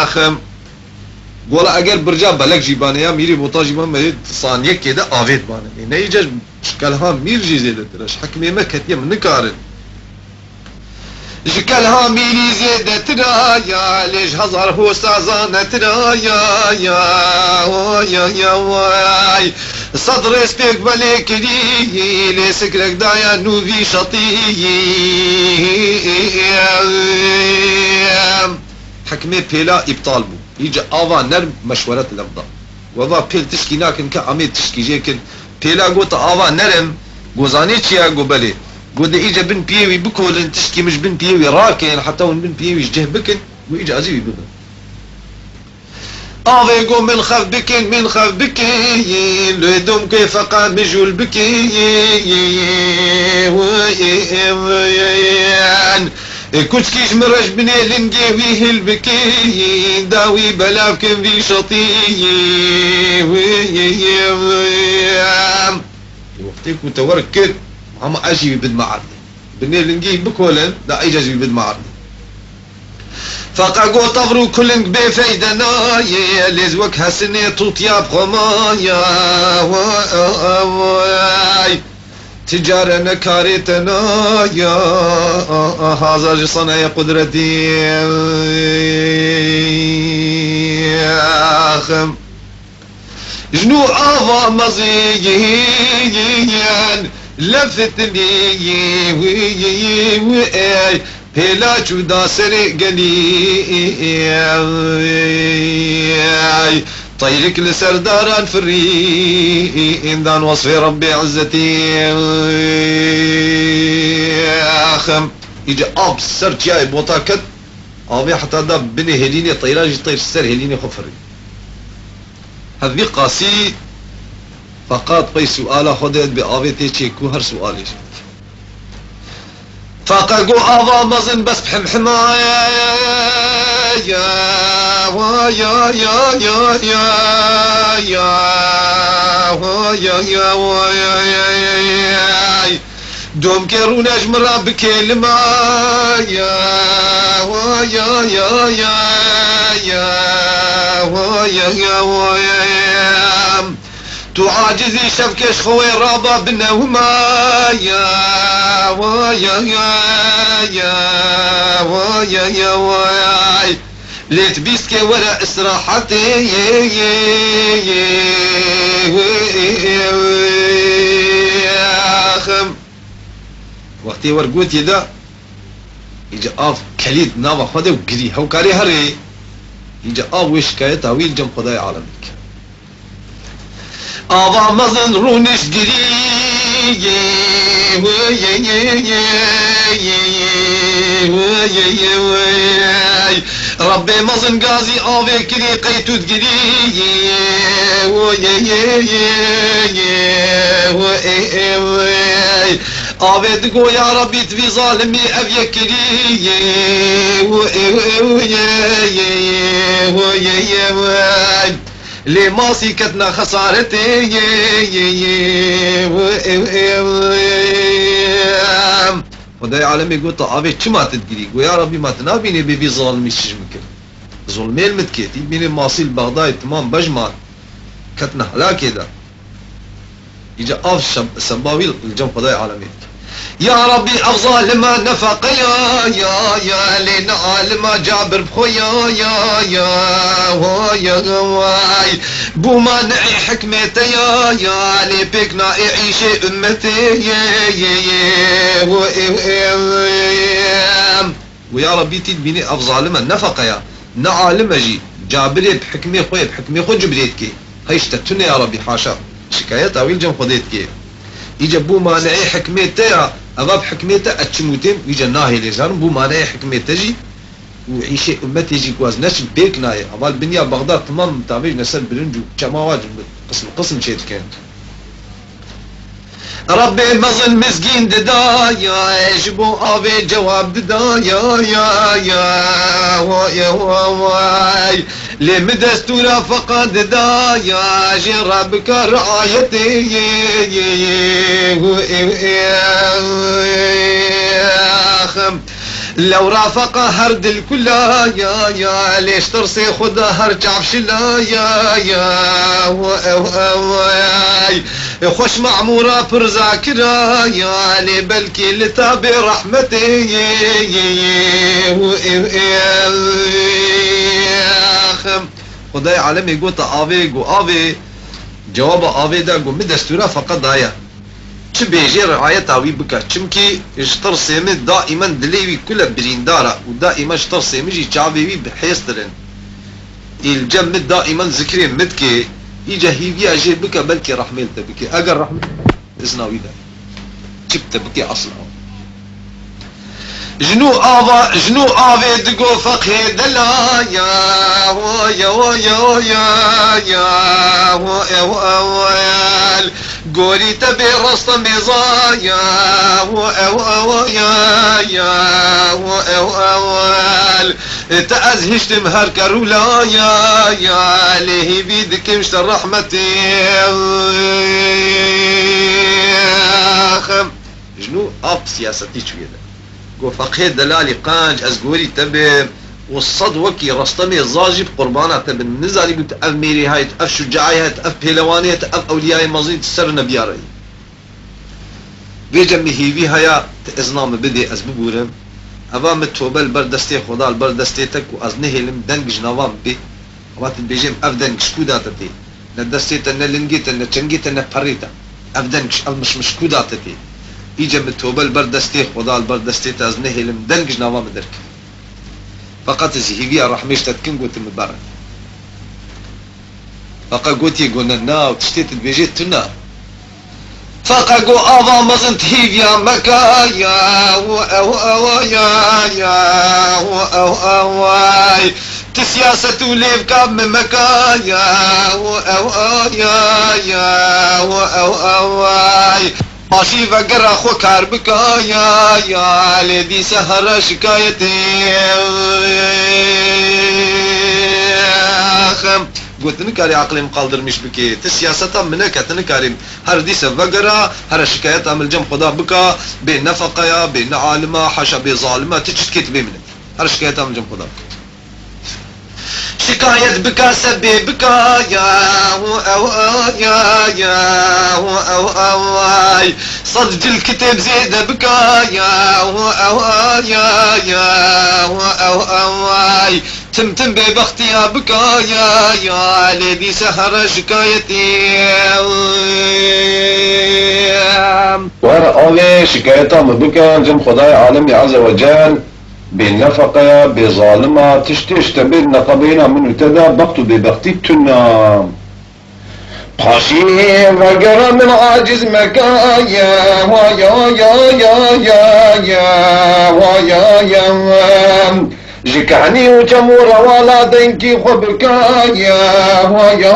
اخم قولا اگر برجا بلق جيبانه يا ميري بوطا جيبان مهد صانية كده آفيت بانه نيجاش شكلها مير جي زيادة تراش حكمي مكت يم نكارن شكلها ميري زيادة ترايا ليش هزار هو سازانة ترايا يا واي صدر اسبيك بليكري لسكرك دايا نوفي شطي حكمي بيلا ابطال بو يجا آوا نرم مشورة الافضل وضا بيل تشكي ناكن كعميد تشكي جيكن بيلا قوت آوا نرم قوزاني چيا قو بلي قود ايجا بن بيوي بكولن تشكي مش بن بيوي راكن حتى ون بن بيوي جه بكن ويجا عزيوي بكن آوي قو من خف بكين لدوم كيف قا مجول بكين كوتكيش مرج بني لنجي هل بكين داوي بلاف كن في شطي وقتك وتوركد هم اجي بد معرض بني لنجي بكولن دا ايجازي بد معرض فقاقو طفرو كلن بفايدنا لزوك هسني توطياب غمايا تجارة نكارتنا يا هذا جصنا يا قدرتي خم جنو آفا مزيين لفت لي هلا جودا سرق لي طيرك لسرداران فري إندان وصف ربي عزتي خم إجا أب سر جاي بوطاكت أبي حتى دا بني هليني طيراجي طير السر هليني خفري هذي قاسي فقط بي سؤال خدت بأبي تيشيكو هر سؤالي فقاقو آبا مزن بس بحمحما يا دوم كيرون اجمرا بكلمة تعاجزي شفكش خوي رابا بنوما ليت بيسكي ولا استراحتي خم وقتي ورقوتي دا يجا آف كليد ناوا خده وقري هو كاري هري يجا آف وشكاية تاويل جم قضايا عالمك آفا مظن رونش قري ربي مظن قازي آفي كري قيتو تقري آفي تقو يا ربي تبي ظالمي أبي كري لي ماسي كتنا خسارتي خداي عالمي قلت آبي چما تدقري قو يا ربي ما تنابيني ببي ظالمي شجمك ظلمي المتكيتي بيني ماسي البغداد تمام بجمان كتنا هلاكي دا يجا آف سباوي الجم خداي عالمي يا ربي أفضل لما نفق يا لنا عالما جابر بخويا يا واي بو مانعي حكمتي يا لي بيكنا اعيش امتي ويا ربي تدبيني أفضل لما نفق يا نعالم جي جابري بحكمي خويا بحكمي خو جبريتكي هيشتتني يا ربي حاشا شكايات اويل جم خديتكي يجا بو مانعي حكمتي أغاب حكمته أتشموتين ويجا ناهي ليزارم بو مانعي حكمته جي وعيشي أمتي جي كواز نشم بيك ناهي أمال بنيا بغداد تمام متابعي نسل برنجو كما واجب قسم شيت كانت ربي مظن مسكين ددايا جبو آبي جواب ددايا واي لم دستورا فقد ددايا جي ربك رعايتي لو رافق هرد الكلا يا ليش ترسي خدا هرجع بشلا يا خوش معمورة برزاكرا يا لي بلكي لتابي رحمتي خداي عالمي قلت آبي جواب آبي دا قو مدستورا فقط دايا چه بيجي رعاية تاوي بكا چمكي اشتر سيمي دائما دليوي كل بريندارا ودائما اشتر سيمي جي چاوي بحيسترن الجم دائما ذكرين متكي يجا هيبيا جي بكا بلكي رحميل تبكي اگر رحميل ازناوي دا جبت بكي اصلا جنو آبي دقو فقه دلا يا قولي تبي رستم بزايا تأزهشتم هركرولا يا ليه بيدك مشت رحمتي جنو اب سياستي شوية قو فقه دلالي قانج از قولي تبي والصد وكي رستمي الزاجب قربانات بن نزالي قلت اف ميري هاي اف شجاعي هاي اف بيلواني اف اولياء مزيد سر نبياري بيجم هيبي هيا ازنام بدي ازبورم اوا متوبل بردستي خدا البردستيتك وازنهلم دنج جنوام بي وقت بيجم اف دنج شكوداتتي ندستيت ان لنجيت ان تشنجيت ان فريتا اف دنج مش شكوداتتي يجي متوبل بردستي خدا البردستيت ازنهلم دنج جنوام درك فقط زهيبيا رحميش تتكن قلت مبارك فقط قلتي قلنا نا وتشتيت بيجيت تنا فقط قو آضا مزنت هيبيا مكايا واي تسياسة وليف كاب من مكايا واي ماشي فقر اخو كار بكايا يا لدي سهر شكايتي قلت نكاري عقلي مقالدر مش بكي تسياسة منك تنكاري هر دي سفقرا هر شكايات عمل جم خدا بكا بين نفقيا بين عالمة حاشا بي ظالمة تشتكيت بي منك هر شكايات عمل جم خدا بكا شكاية بكا سبي بكا يا صدق الكتاب زيد بكا يا تمتم ببختي يا بكا يا لدي سهر شكايتي وانا اولي شكايتها مبكا جم خداي عالمي عز وجل بالنفقة بظالمة تشتيش تبين نقبينا من ابتدى بقت ببختي تنا قاشي وقرا من عاجز مكايا ويا جكعني وجمورة ولا دنكي خبكايا ويا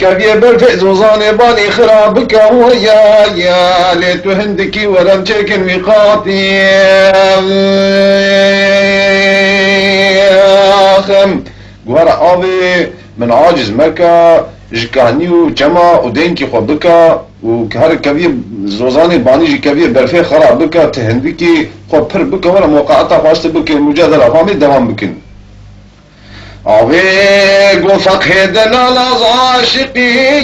كبير بالفئز وظاني باني خرابك ويا ليت هندكي ولم تكن ميقاتي قوار آبي من عاجز مكة جكاني وجمع ودينكي خبكا وكهر كبير زوزاني باني جي كبير برفي خرابك تهندكي خبر بك ولا موقعتا فاشت بك مجادلة فامي دوام بكن عويق وفقه دلال عاشقي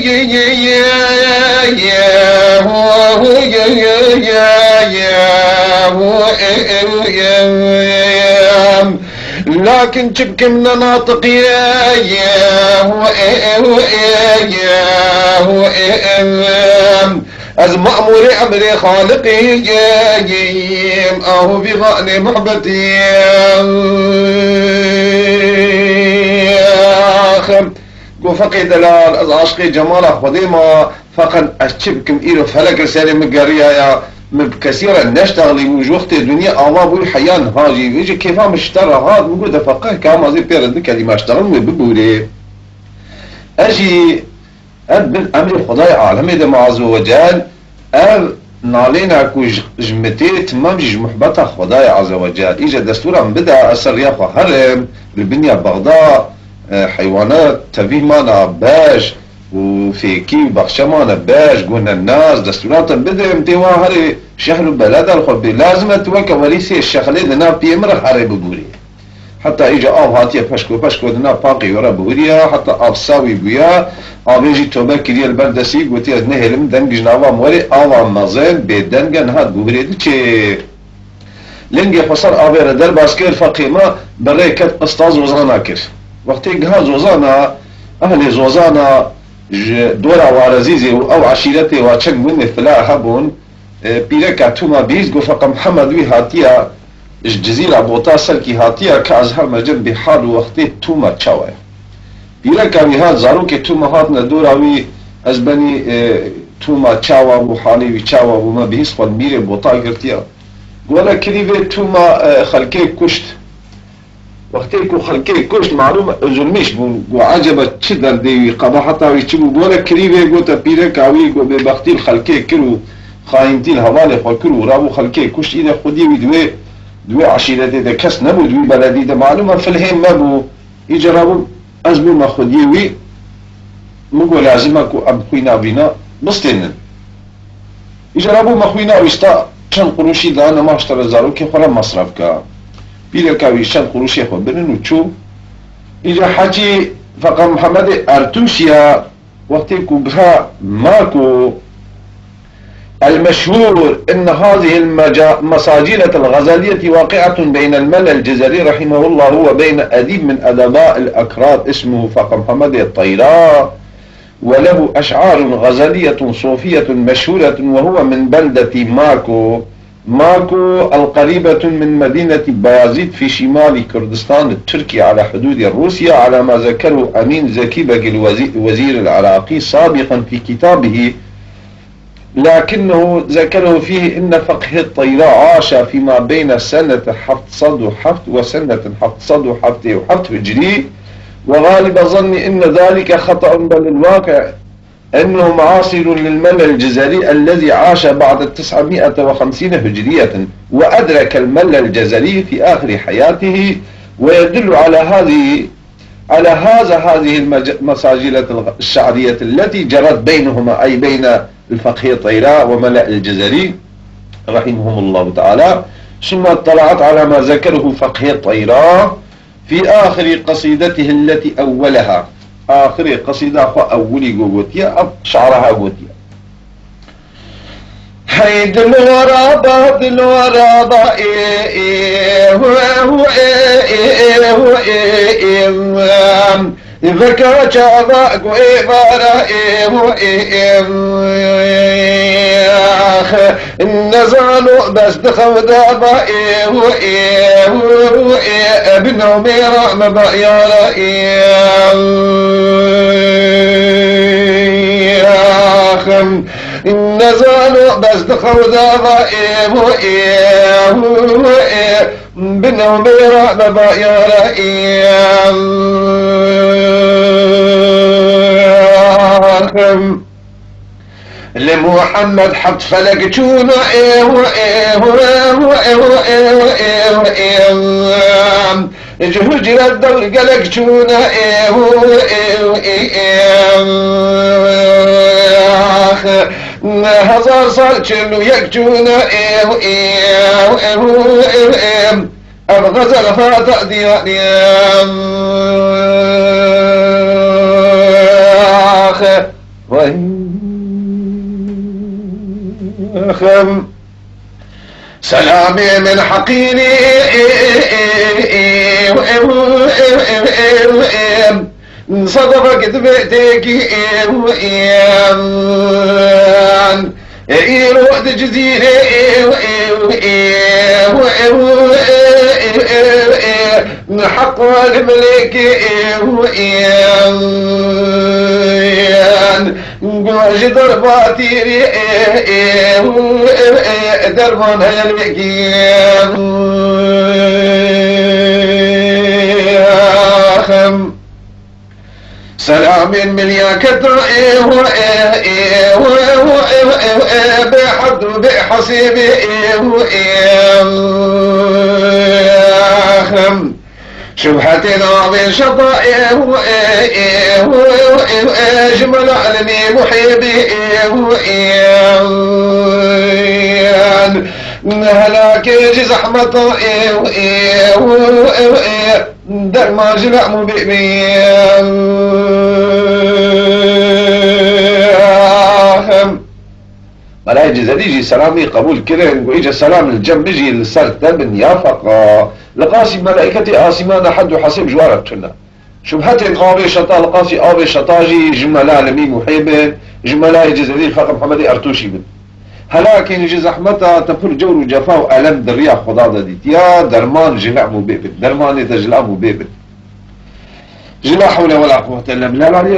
لكن تبكي من ناطق از مأمور أمري خالقي أهو بغاني محبتي فقي دلال از عاشقي جمال خديما فقط اشبكم إيرو فلك رسالة مقارية يا كثيرا نشتغلي وج وقت الدنيا أوابو الحيان هاجي ويجي كيفا مشترى هاد بقول فقه كاما زي بيردك اللي ما اشتغل بقولي أجي أبن أمر خداي عالمي دم عز وجل نالينا كو جمتي تمام جي محبطة خداي عز وجل إجا دستورا بدأ أسر ياخو هرم البنية بغداء حيوانات تفيه مانا باش وفيكي وبخشة مانا باش قلنا الناس دستورات بدأ امتوا هري شهر بلد الخرب لازم توكا وليسي الشغلة دنا بيمر هري بقولي حتى إجا هاتيا باشكو دنا باقي ورا بوريا حتى ساوي بويا يجي توبا كريا البردسي قلت يا نهلم دنج جناوا موري مازن بدنجن هاد بوري دشي لنجي حصر ابير دل باسكير فقيمه بريكت استاذ وزانا كيف وقت جهاز زوزانا اهل زوزانا دورا وارزيزي او عشيرتي واتشن من فلا هبون بيركا توما بيز قفق محمد وي هاتيا الجزيرة بوتا سلكي هاتيا كازها مجد بحال وقتي توما تشاوي بيركا وي هات زاروكي توما هاتنا دورا وي ازبني توما تشاوا وحالي وي تشاوا وما بيس فالميري بوتا قرتيا قولا كريفي توما خلقي كشت وقتی کو خلقی کشت معلوم ظلمش بون گو عجبت چه در دیوی قباحتا وی چه بو گولا کریوه گو تا پیره کاوی گو به بختی الخلقی کرو خاینتی الحوال خواه کرو رابو خلقی کشت ایده خودی وی دوی عشیرتی ده کس نبو دوی بلدی ده معلوم فلهم مبو ایجا رابو از بو ما خودی وی مگو لازمه کو اب خوینا بینا بستینن ایجا رابو ما خوینا ویستا چند قروشی دانه ماشتر زارو که خورا مصرف که بیره کاوی چند قروشی خود برن و چو اینجا حاجی فقط محمد ارتوشیا وقتی كبها ماكو المشهور ان هذه المساجلة الغزالية واقعة بين الملا الجزري رحمه الله وبين أديب من أدباء الأكراد اسمه فقط محمد الطيراء وله أشعار غزلية صوفية مشهورة وهو من بلدة ماكو القريبة من مدينة بايازيد في شمال كردستان التركي على حدود روسيا على ما ذكره أمين زكي بك الوزير العراقي سابقا في كتابه، لكنه ذكره فيه إن فقه الطيراء عاش فيما بين سنة 707 وسنة 707 هجري، وغالب ظني إن ذلك خطأ، بل الواقع أنه معاصر للملا الجزري الذي عاش بعد 950 هجرية وأدرك الملا الجزري في آخر حياته، ويدل على هذه المساجلة الشعرية التي جرت بينهما، أي بين الفقيه الطيراء وملا الجزري رحمهم الله تعالى. ثم اطلعت على ما ذكره فقيه الطيراء في آخر قصيدته التي أولها، آخر قصيدة أولي قوتيا شعرها قوتيا: هيد الورابة الورابة ذكر شابك وإبارة النزال بس دخل دابا ابن عميرة مبايارة النزال بس دخل دابا بن عميرة مبايارة لمحمد حط فلك جونا جهجر الدول قلق جونا هزار صار جلو يكجونا الغزل فاتح دياني سلامي من حقيني صدفك دبيتك يرود جزيري حق الملك قواج ضرباتي دربان هالمقيم سلام من ياكتر بحد بحسيبي شبهة ناظر شطائه جمل علمي محيبي هلاك زحمة در ما جلع مبيبي ملاي جزاليجي سلامي قبول كرن وإجا سلام الجنب يجي للسر تبن يافق لقاسي ملائكتي آسمان حد حسب جوارتنا شبهة آبي شطا لقاسي آبي شطاجي جملا لمي محيبه جملا جزالي فقط محمد أرتوشي بن هلاكن يجي زحمتا تفر جور وجفا وألم دريا خدا داديت يا درمان جلع مبيبن درمان تجلع مبيبن جلا حول ولا قوة إلا بالله.